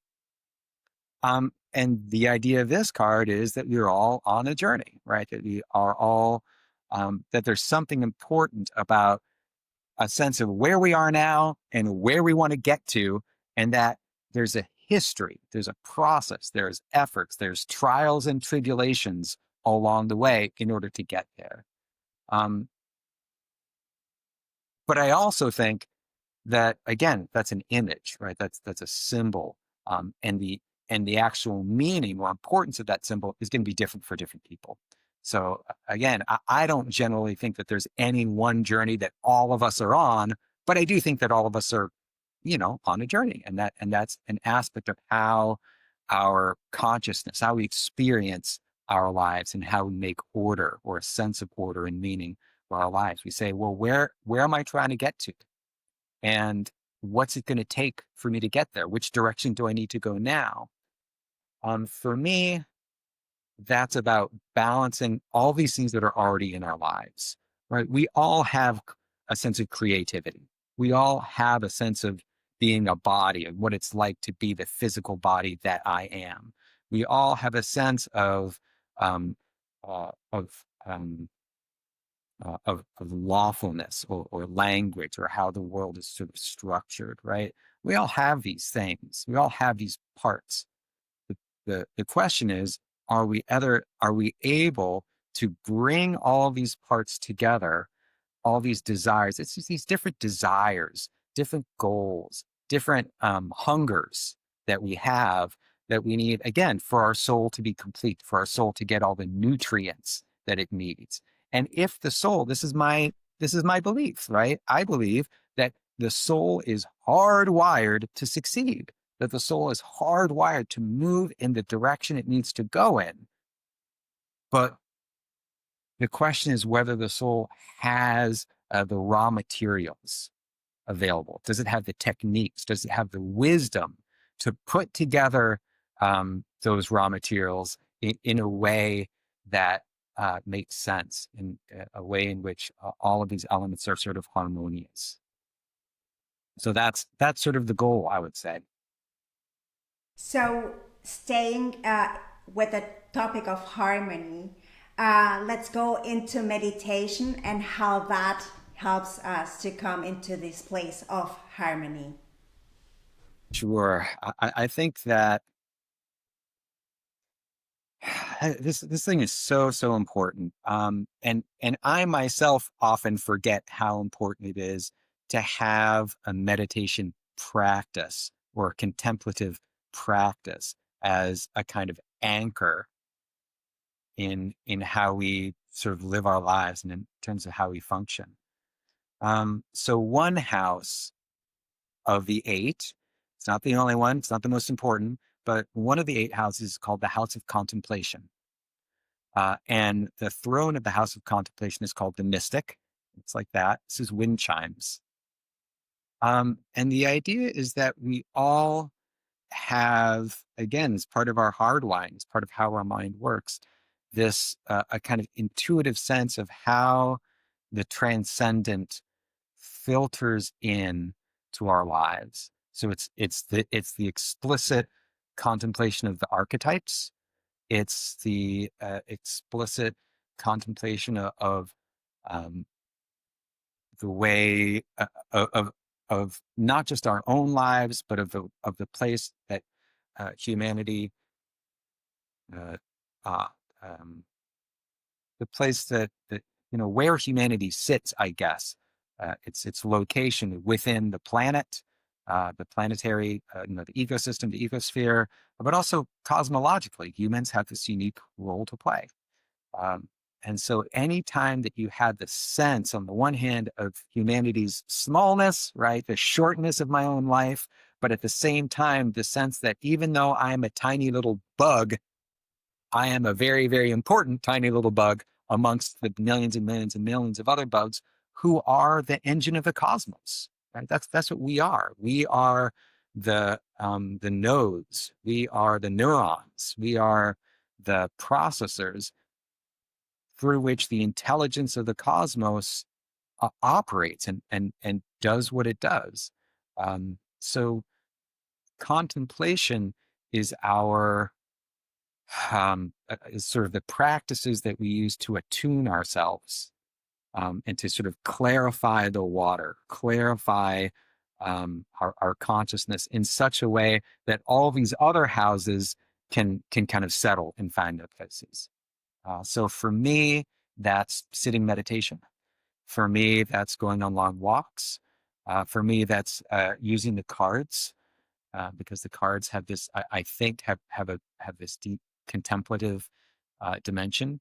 And the idea of this card is that we're all on a journey, right? That we are all, that there's something important about a sense of where we are now and where we want to get to, and that there's a history, there's a process, there's efforts, there's trials and tribulations along the way in order to get there. But I also think that, again, that's an image, right? That's a symbol, and the actual meaning or importance of that symbol is going to be different for different people. So again, I don't generally think that there's any one journey that all of us are on, but I do think that all of us are, on a journey, and that's an aspect of how our consciousness, how we experience our lives, and how we make order or a sense of order and meaning for our lives. We say, well, where am I trying to get to? And what's it going to take for me to get there? Which direction do I need to go now? For me, that's about balancing all these things that are already in our lives, right? We all have a sense of creativity. We all have a sense of being a body and what it's like to be the physical body that I am. We all have a sense of um, uh, of um, of lawfulness or language or how the world is sort of structured, right? We all have these things. We all have these parts. The question is, are we able to bring all these parts together, all these desires? It's just these different desires, different goals, different hungers that we have, that we need, again, for our soul to be complete, for our soul to get all the nutrients that it needs. And if the soul, this is my belief, right? I believe that the soul is hardwired to succeed, that the soul is hardwired to move in the direction it needs to go in. But the question is whether the soul has the raw materials available. Does it have the techniques? Does it have the wisdom to put together those raw materials in a way that makes sense, in a way in which all of these elements are sort of harmonious? So that's sort of the goal, I would say. So, staying with the topic of harmony, let's go into meditation and how that helps us to come into this place of harmony. Sure. I think that this thing is so important. And I myself often forget how important it is to have a meditation practice or a contemplative practice as a kind of anchor in how we sort of live our lives and in terms of how we function. So one house of the eight, it's not the only one, it's not the most important, but one of the eight houses is called the House of Contemplation. And the throne of the House of Contemplation is called the Mystic. It's like that. This is wind chimes. And the idea is that we all have, again, as part of our hardwiring, as part of how our mind works, this a kind of intuitive sense of how the transcendent filters in to our lives. So it's the explicit contemplation of the archetypes. It's the explicit contemplation of um, the way of not just our own lives, but of the place that humanity, uh, uh, um, the place that where humanity sits, I guess, its location within the planetary, the ecosystem, the ecosphere, but also cosmologically, humans have this unique role to play. Um, and so anytime that you had the sense, on the one hand, of humanity's smallness, right, the shortness of my own life, but at the same time, the sense that even though I'm a tiny little bug, I am a very, very important tiny little bug amongst the millions and millions and millions of other bugs who are the engine of the cosmos. Right? That's what we are. We are the nodes. We are the neurons. We are the processors through which the intelligence of the cosmos operates and does what it does. So contemplation is our is sort of the practices that we use to attune ourselves and to sort of clarify the water, clarify our consciousness in such a way that all these other houses can kind of settle and find their places. So for me, that's sitting meditation. For me, that's going on long walks. For me, that's using the cards because the cards have this, I think, have this deep contemplative dimension.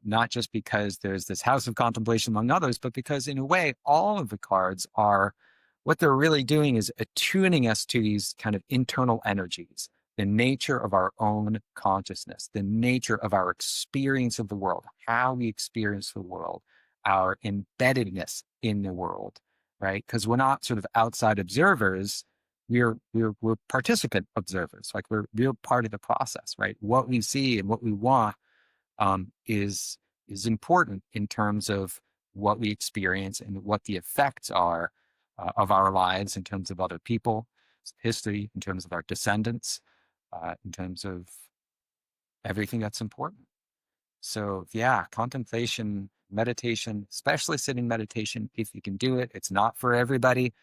Not just because there's this house of contemplation among others, but because in a way, all of the cards are what they're really doing is attuning us to these kind of internal energies, the nature of our own consciousness, the nature of our experience of the world, how we experience the world, our embeddedness in the world, right? Because we're not sort of outside observers, we're participant observers, like we're part of the process, right? What we see and what we want is important in terms of what we experience and what the effects are of our lives in terms of other people, history, in terms of our descendants, in terms of everything that's important. So yeah, contemplation, meditation, especially sitting meditation, if you can do it. It's not for everybody.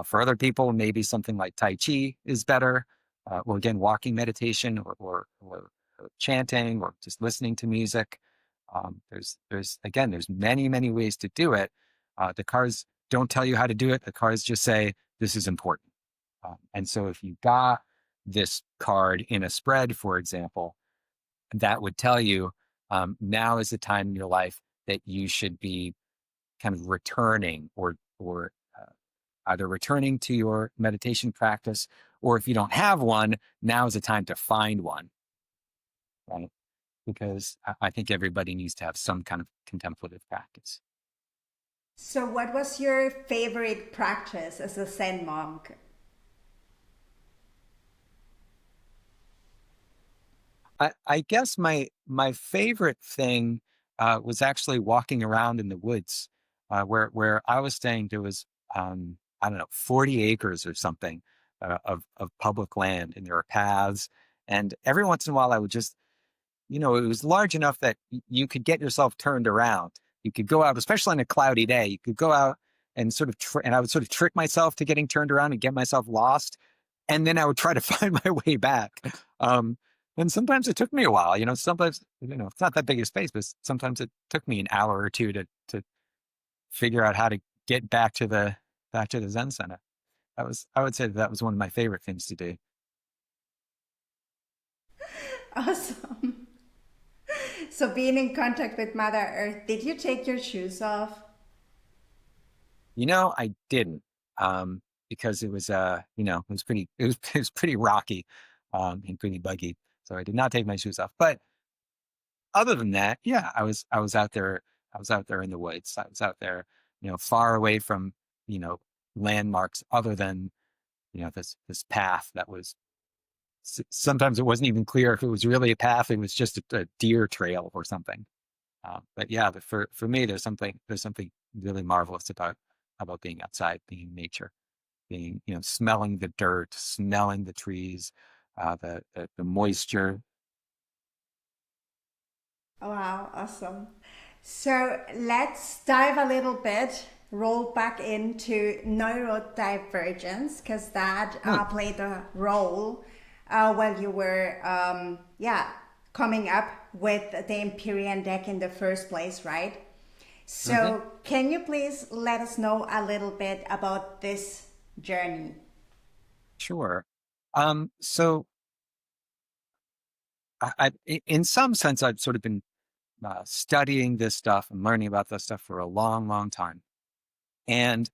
For other people, maybe something like Tai Chi is better. Or again, walking meditation or chanting or just listening to music. There's many, many ways to do it. The cards don't tell you how to do it. The cards just say, this is important. And so if you got this card in a spread, for example, that would tell you now is the time in your life that you should be kind of returning or either returning to your meditation practice, or if you don't have one, now is the time to find one, right? Because I think everybody needs to have some kind of contemplative practice. So, what was your favorite practice as a Zen monk? I guess my favorite thing was actually walking around in the woods, where I was staying. There was I don't know 40 acres or something of public land, and there are paths. And every once in a while, I would just it was large enough that you could get yourself turned around. You could go out, especially on a cloudy day. You could go out and sort of and I would sort of trick myself to getting turned around and get myself lost, and then I would try to find my way back. Um, and sometimes it took me a while. Sometimes it's not that big a space, but sometimes it took me an hour or two to figure out how to get back to the Zen center. I would say that was one of my favorite things to do. Awesome. So, being in contact with Mother Earth, did you take your shoes off? I didn't, because it was, it was pretty rocky, and pretty buggy. So I did not take my shoes off. But other than that, yeah, I was out there in the woods. I was out there, far away from, you know, landmarks other than, this path that was, sometimes it wasn't even clear if it was really a path. It was just a deer trail or something. But yeah, for me, there's something really marvelous about being outside, being in nature, being, smelling the dirt, smelling the trees, the moisture. Wow, awesome. So let's dive a little bit, roll back into neurodivergence, because that Hmm. played a role while you were, yeah, coming up with the Empyrean deck in the first place, right? Hmm. So, can you please let us know a little bit about this journey? Sure. So in some sense, I've sort of been studying this stuff and learning about this stuff for a long, long time. And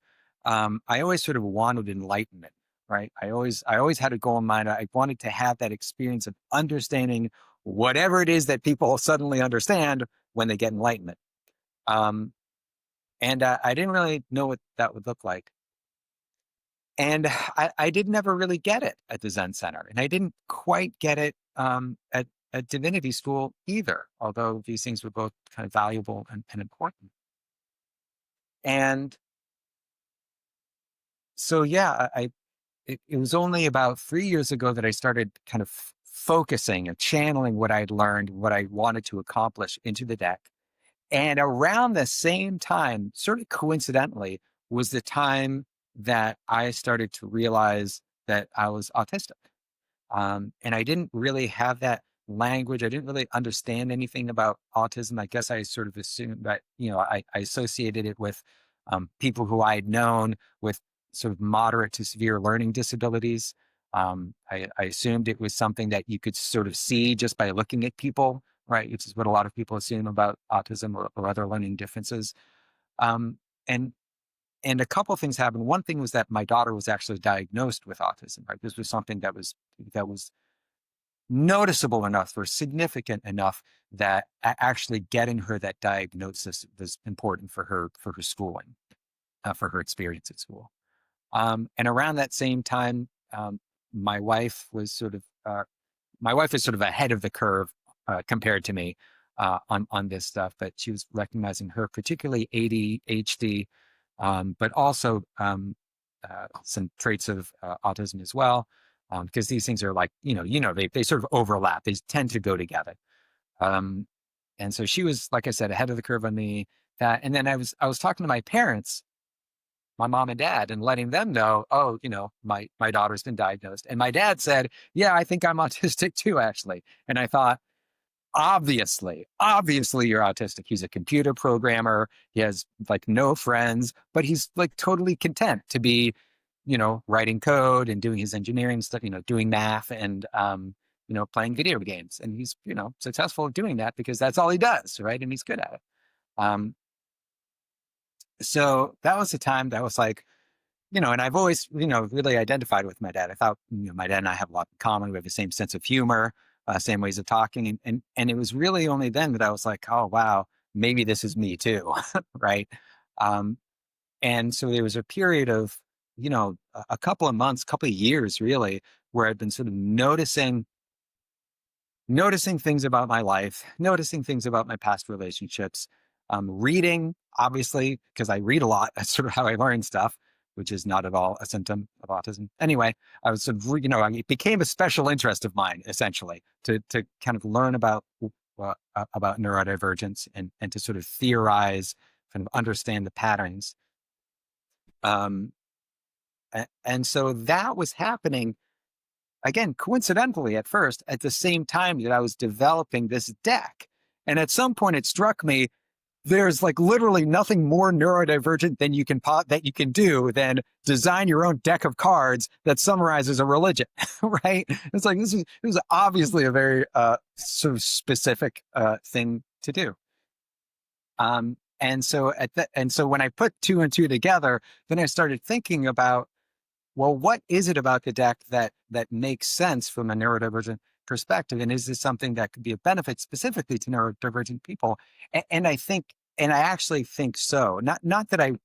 I always sort of wanted enlightenment, right? I always had a goal in mind. I wanted to have that experience of understanding whatever it is that people suddenly understand when they get enlightenment. Um, and I didn't really know what that would look like. And I did never really get it at the Zen Center. And I didn't quite get it at divinity school either, although these things were both kind of valuable and important. And so, yeah, it was only about 3 years ago that I started kind of focusing and channeling what I'd learned, what I wanted to accomplish into the deck. And around the same time, sort of coincidentally, was the time that I started to realize that I was autistic. And I didn't really have that language. I didn't really understand anything about autism. I guess I sort of assumed that, I associated it with people who I had known with sort of moderate to severe learning disabilities. I assumed it was something that you could sort of see just by looking at people, right? Which is what a lot of people assume about autism or other learning differences. Um, and and a couple of things happened. One thing was that my daughter was actually diagnosed with autism, right? This was something that was noticeable enough or significant enough that actually getting her that diagnosis was important for her schooling, for her experience at school. And around that same time, my wife was sort of my wife is sort of ahead of the curve compared to me on this stuff, but she was recognizing her particularly ADHD, but also some traits of autism as well, because these things are like, they sort of overlap. They tend to go together. Um, and so she was, like I said, ahead of the curve on me. That, and then I was talking to my parents, my mom and dad, and letting them know, oh, my daughter's been diagnosed. And my dad said, yeah, I think I'm autistic too, actually. And I thought, obviously you're autistic. He's a computer programmer. He has like no friends, but he's like totally content to be, writing code and doing his engineering stuff, doing math and, playing video games. And he's, successful at doing that because that's all he does. Right. And he's good at it. Um, so that was the time that was like, and I've always, really identified with my dad. I thought, my dad and I have a lot in common. We have the same sense of humor, same ways of talking. And it was really only then that I was like, oh, wow, maybe this is me too. Right. Um, and so there was a period of, a couple of months, couple of years really, where I'd been sort of noticing things about my life, noticing things about my past relationships, reading, obviously, because I read a lot. That's sort of how I learn stuff, which is not at all a symptom of autism. Anyway, I was sort of, it became a special interest of mine, essentially, to kind of learn about neurodivergence and to sort of theorize, kind of understand the patterns. Um, and so that was happening again, coincidentally at first, at the same time that I was developing this deck. And at some point it struck me, there's like literally nothing more neurodivergent than that you can do than design your own deck of cards that summarizes a religion, right? It's like, this is obviously a very sort of specific thing to do. And so when I put two and two together, then I started thinking about, well, what is it about the deck that makes sense from a neurodivergent perspective? And is this something that could be a benefit specifically to neurodivergent people? And I actually think so. Not that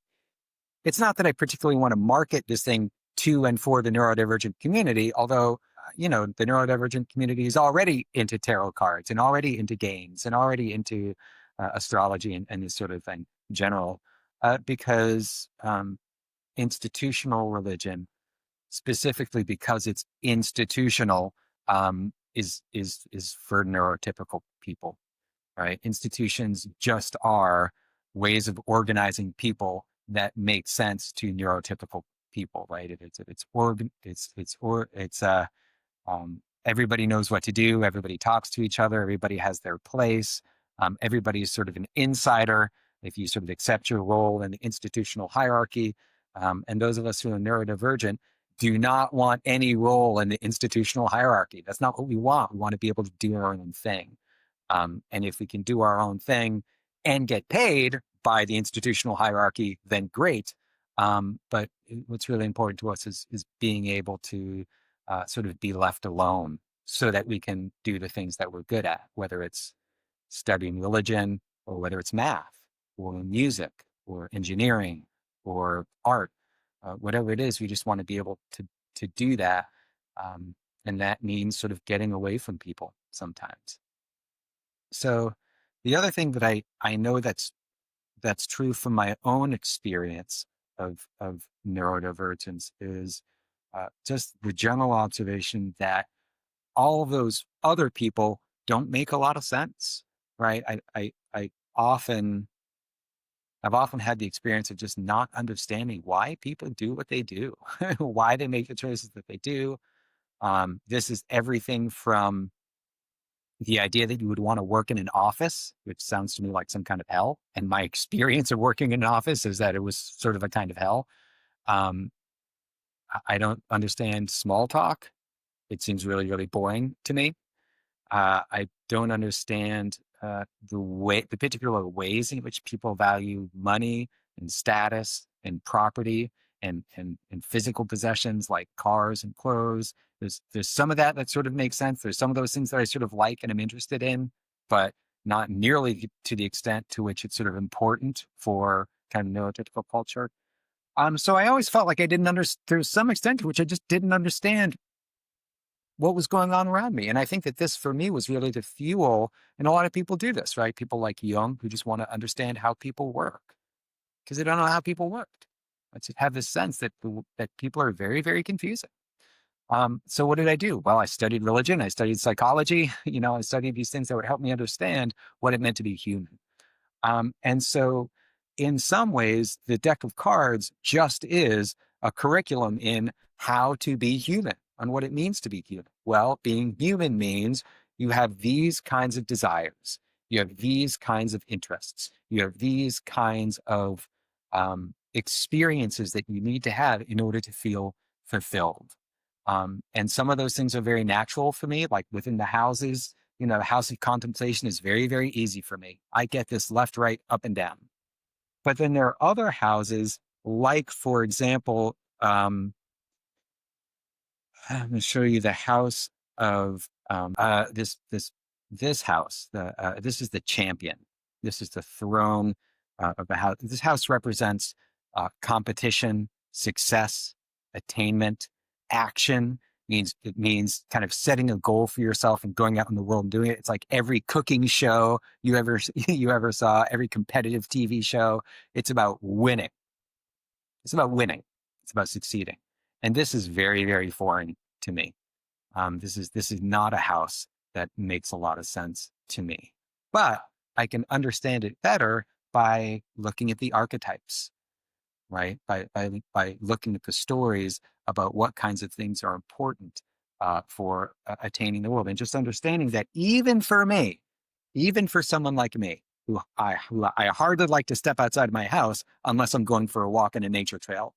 it's not that I particularly want to market this thing to and for the neurodivergent community, although, the neurodivergent community is already into tarot cards and already into games and already into astrology and this sort of thing in general, because institutional religion, specifically because it's institutional, is for neurotypical people, right? Institutions just are ways of organizing people that make sense to neurotypical people, right? Everybody knows what to do. Everybody talks to each other. Everybody has their place. Everybody is sort of an insider if you sort of accept your role in the institutional hierarchy. And those of us who are neurodivergent do not want any role in the institutional hierarchy. That's not what we want. We want to be able to do our own thing. And if we can do our own thing and get paid by the institutional hierarchy, then great. But what's really important to us is being able to sort of be left alone so that we can do the things that we're good at, whether it's studying religion or whether it's math or music or engineering or art, whatever it is. We just want to be able to do that. And that means sort of getting away from people sometimes. So the other thing that I know that's true from my own experience of neurodivergence is just the general observation that all of those other people don't make a lot of sense, right? I've often had the experience of just not understanding why people do what they do, why they make the choices that they do. This is everything from the idea that you would want to work in an office, which sounds to me like some kind of hell. And my experience of working in an office is that it was sort of a kind of hell. Um, I don't understand small talk. It seems really, really boring to me. I don't understand the particular ways in which people value money and status and property and physical possessions like cars and clothes. There's some of that sort of makes sense. There's some of those things that I sort of like and I'm interested in, but not nearly to the extent to which it's sort of important for kind of neurotypical culture. So I always felt like I didn't understand, there's some extent to which I just didn't understand what was going on around me. And I think that this for me was really the fuel, and a lot of people do this, right? People like Jung who just want to understand how people work because they don't know how people worked. I just have this sense that people are very, very confusing. So what did I do? Well, I studied religion. I studied psychology. I studied these things that would help me understand what it meant to be human. And so in some ways, the deck of cards just is a curriculum in how to be human and what it means to be human. Well, being human means you have these kinds of desires. You have these kinds of interests. You have these kinds of experiences that you need to have in order to feel fulfilled. And some of those things are very natural for me, like within the houses. The house of contemplation is very, very easy for me. I get this left, right, up, and down. But then there are other houses, like, for example, I'm going to show you the house of this house. This is the champion. This is the throne of the house. This house represents competition, success, attainment, action. It means kind of setting a goal for yourself and going out in the world and doing it. It's like every cooking show you ever saw, every competitive TV show. It's about winning. It's about winning. It's about succeeding. And this is very, very foreign to me. This is not a house that makes a lot of sense to me. But I can understand it better by looking at the archetypes, right? By looking at the stories about what kinds of things are important for attaining the world, and just understanding that even for me, even for someone like me, who I hardly like to step outside my house unless I'm going for a walk in a nature trail.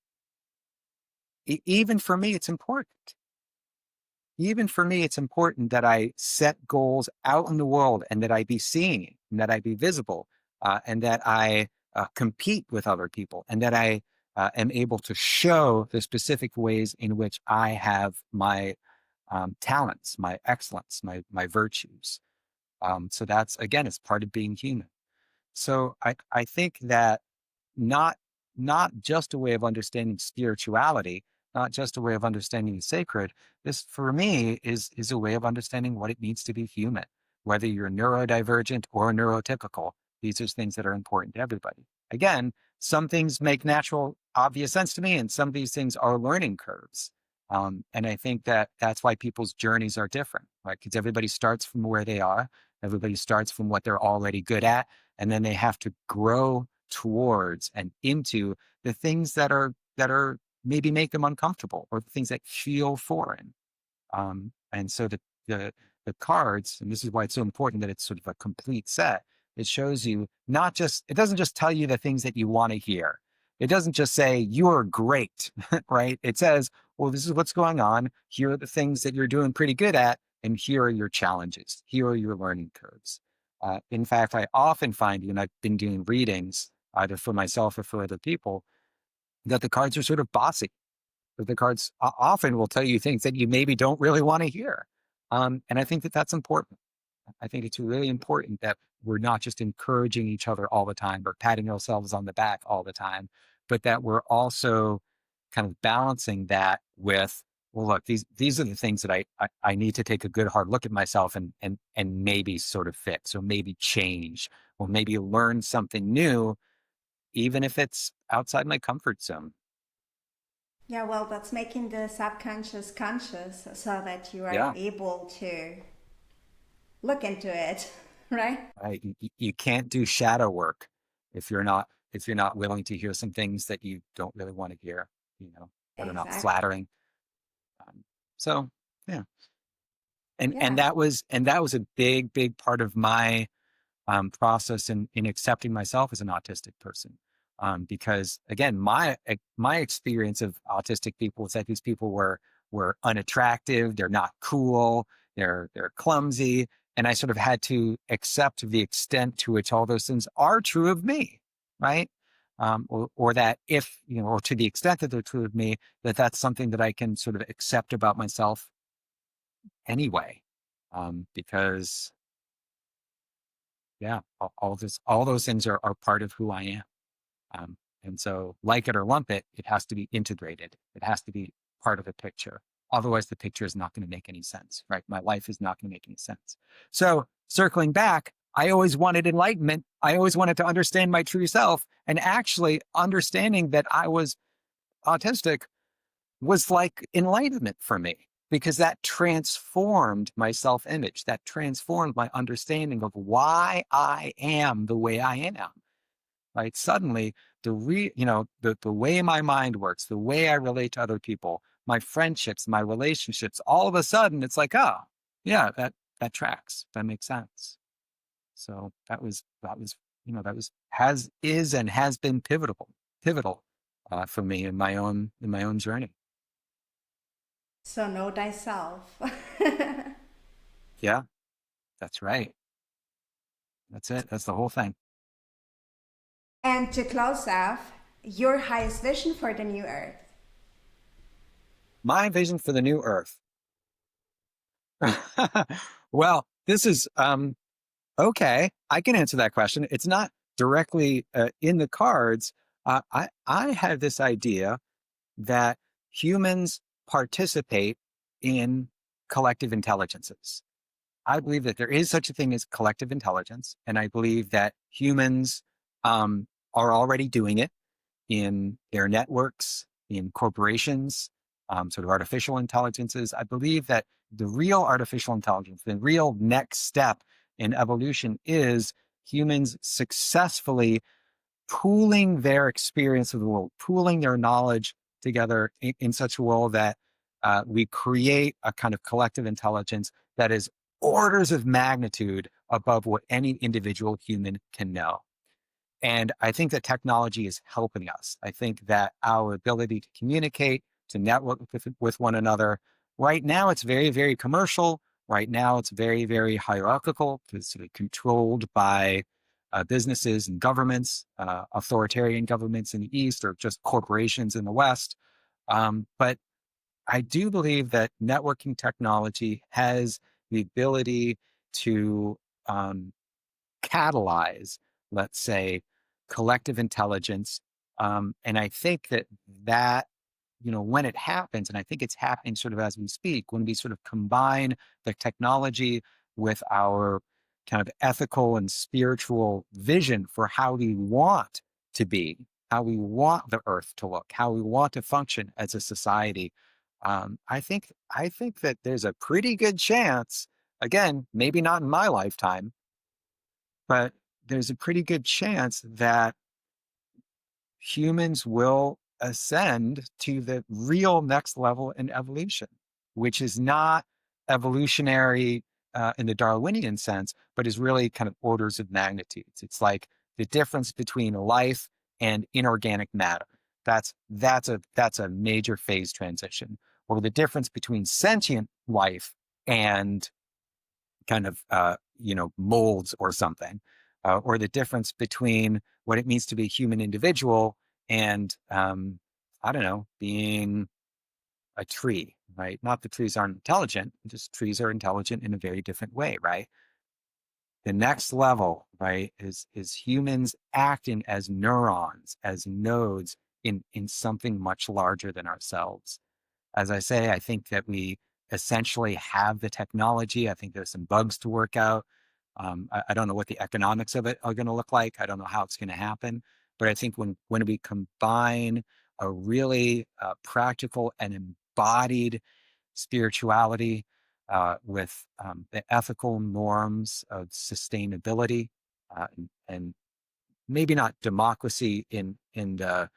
Even for me, it's important. Even for me, it's important that I set goals out in the world and that I be seen and that I be visible and that I compete with other people, and that I am able to show the specific ways in which I have my talents, my excellence, my virtues. So that's, again, it's part of being human. So I think that not not just a way of understanding spirituality, not just a way of understanding the sacred. This, for me, is a way of understanding what it means to be human. Whether you're neurodivergent or neurotypical, these are things that are important to everybody. Again, some things make natural, obvious sense to me, and some of these things are learning curves. And I think that that's why people's journeys are different, right? Because everybody starts from where they are, everybody starts from what they're already good at, and then they have to grow towards and into the things that are maybe make them uncomfortable, or the things that feel foreign. And so the the cards, and this is why it's so important that it's sort of a complete set. It shows you not just, it doesn't just tell you the things that you want to hear. It doesn't just say you're great, right? It says, well, this is what's going on. Here are the things that you're doing pretty good at, and here are your challenges. Here are your learning curves. In fact, I often find, and I've been doing readings either for myself or for other people, that the cards are sort of bossy. That the cards often will tell you things that you maybe don't really want to hear. And I think that that's important. I think it's really important that we're not just encouraging each other all the time or patting ourselves on the back all the time, but that we're also kind of balancing that with, well, look, these are the things that I need to take a good hard look at myself and maybe sort of fix, or maybe change, or maybe learn something new, even if it's outside my comfort zone. Yeah, well, that's making the subconscious conscious so that you are Yeah. able to look into it, right? Right. You can't do shadow work if you're not willing to hear some things that you don't really want to hear, that are not Exactly. flattering. Um, so yeah. And Yeah. that was a big part of my process in accepting myself as an autistic person. Because again, my experience of autistic people is that these people were unattractive, they're not cool, they're clumsy, and I sort of had to accept the extent to which all those things are true of me, right? Or that if or to the extent that they're true of me, that's something that I can sort of accept about myself anyway, because yeah, all those things are part of who I am. And so, like it or lump it, it has to be integrated. It has to be part of the picture. Otherwise, the picture is not going to make any sense, right? My life is not going to make any sense. So, circling back, I always wanted enlightenment. I always wanted to understand my true self. And actually, understanding that I was autistic was like enlightenment for me, because that transformed my self image, that transformed my understanding of why I am the way I am. Right? Suddenly, the way my mind works, the way I relate to other people, my friendships, my relationships, all of a sudden it's like, oh, yeah, that tracks. That makes sense. So that was has is and has been pivotal for me in my own journey. So know thyself. Yeah, that's right. That's it. That's the whole thing. And to close off, your highest vision for the new earth. My vision for the new earth. Well, this is okay. I can answer that question. It's not directly in the cards. I have this idea that humans participate in collective intelligences. I believe that there is such a thing as collective intelligence, and I believe that humans are already doing it in their networks, in corporations, sort of artificial intelligences. I believe that the real artificial intelligence, the real next step in evolution, is humans successfully pooling their experience of the world, pooling their knowledge together in such a way that we create a kind of collective intelligence that is orders of magnitude above what any individual human can know. And I think that technology is helping us. I think that our ability to communicate, to network with one another, right now it's very, very commercial. Right now it's very, very hierarchical. It's sort of controlled by businesses and governments, authoritarian governments in the East, or just corporations in the West. But I do believe that networking technology has the ability to catalyze, let's say, collective intelligence. And I think that, when it happens, and I think it's happening sort of as we speak, when we sort of combine the technology with our kind of ethical and spiritual vision for how we want to be, how we want the earth to look, how we want to function as a society. I think that there's a pretty good chance, again, maybe not in my lifetime, but there's a pretty good chance that humans will ascend to the real next level in evolution, which is not evolutionary in the Darwinian sense, but is really kind of orders of magnitudes. It's like the difference between life and inorganic matter. That's a major phase transition, or the difference between sentient life and kind of molds or something, or the difference between what it means to be a human individual and I don't know, being a tree, right? Not that trees aren't intelligent, just trees are intelligent in a very different way, right? The next level, right, is humans acting as neurons, as nodes in something much larger than ourselves. As I say, I think that we essentially have the technology. I think there's some bugs to work out. I don't know what the economics of it are going to look like. I don't know how it's going to happen. But I think when we combine a really practical and embodied spirituality with the ethical norms of sustainability, and maybe not democracy in the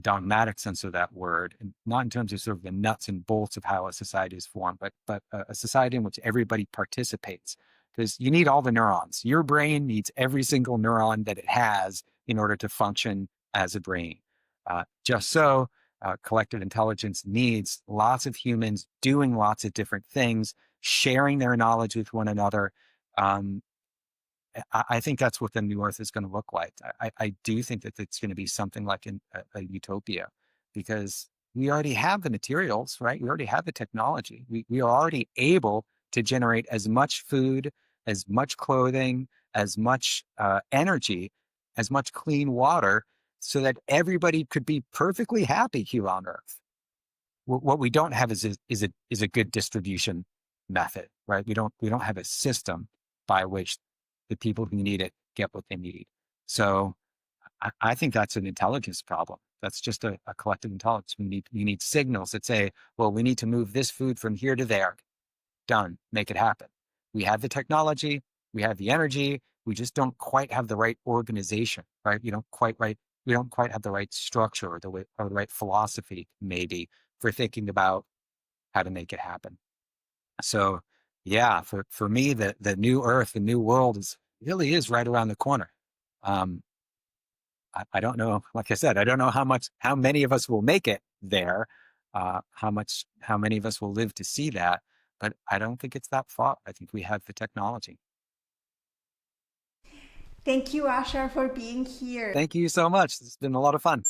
dogmatic sense of that word, and not in terms of sort of the nuts and bolts of how a society is formed, but a society in which everybody participates. Because you need all the neurons. Your brain needs every single neuron that it has in order to function as a brain. Just so, collective intelligence needs lots of humans doing lots of different things, sharing their knowledge with one another. Um, I think that's what the new Earth is going to look like. I do think that it's going to be something like a utopia, because we already have the materials, right? We already have the technology. We are already able to generate as much food, as much clothing, as much energy, as much clean water, so that everybody could be perfectly happy here on Earth. What we don't have is a good distribution method, right? We don't have a system by which the people who need it get what they need. So I think that's an intelligence problem. That's just a collective intelligence. We need signals that say, well, we need to move this food from here to there. Done. Make it happen. We have the technology, we have the energy, we just don't quite have the right organization, right? We don't quite have the right structure or the right philosophy, maybe, for thinking about how to make it happen. So yeah, for me, the new earth, the new world really is right around the corner. Um, I don't know, like I said, I don't know how many of us will make it there, how many of us will live to see that, but I don't think it's that far. I think we have the technology. Thank you, Asher, for being here. Thank you so much. It's been a lot of fun.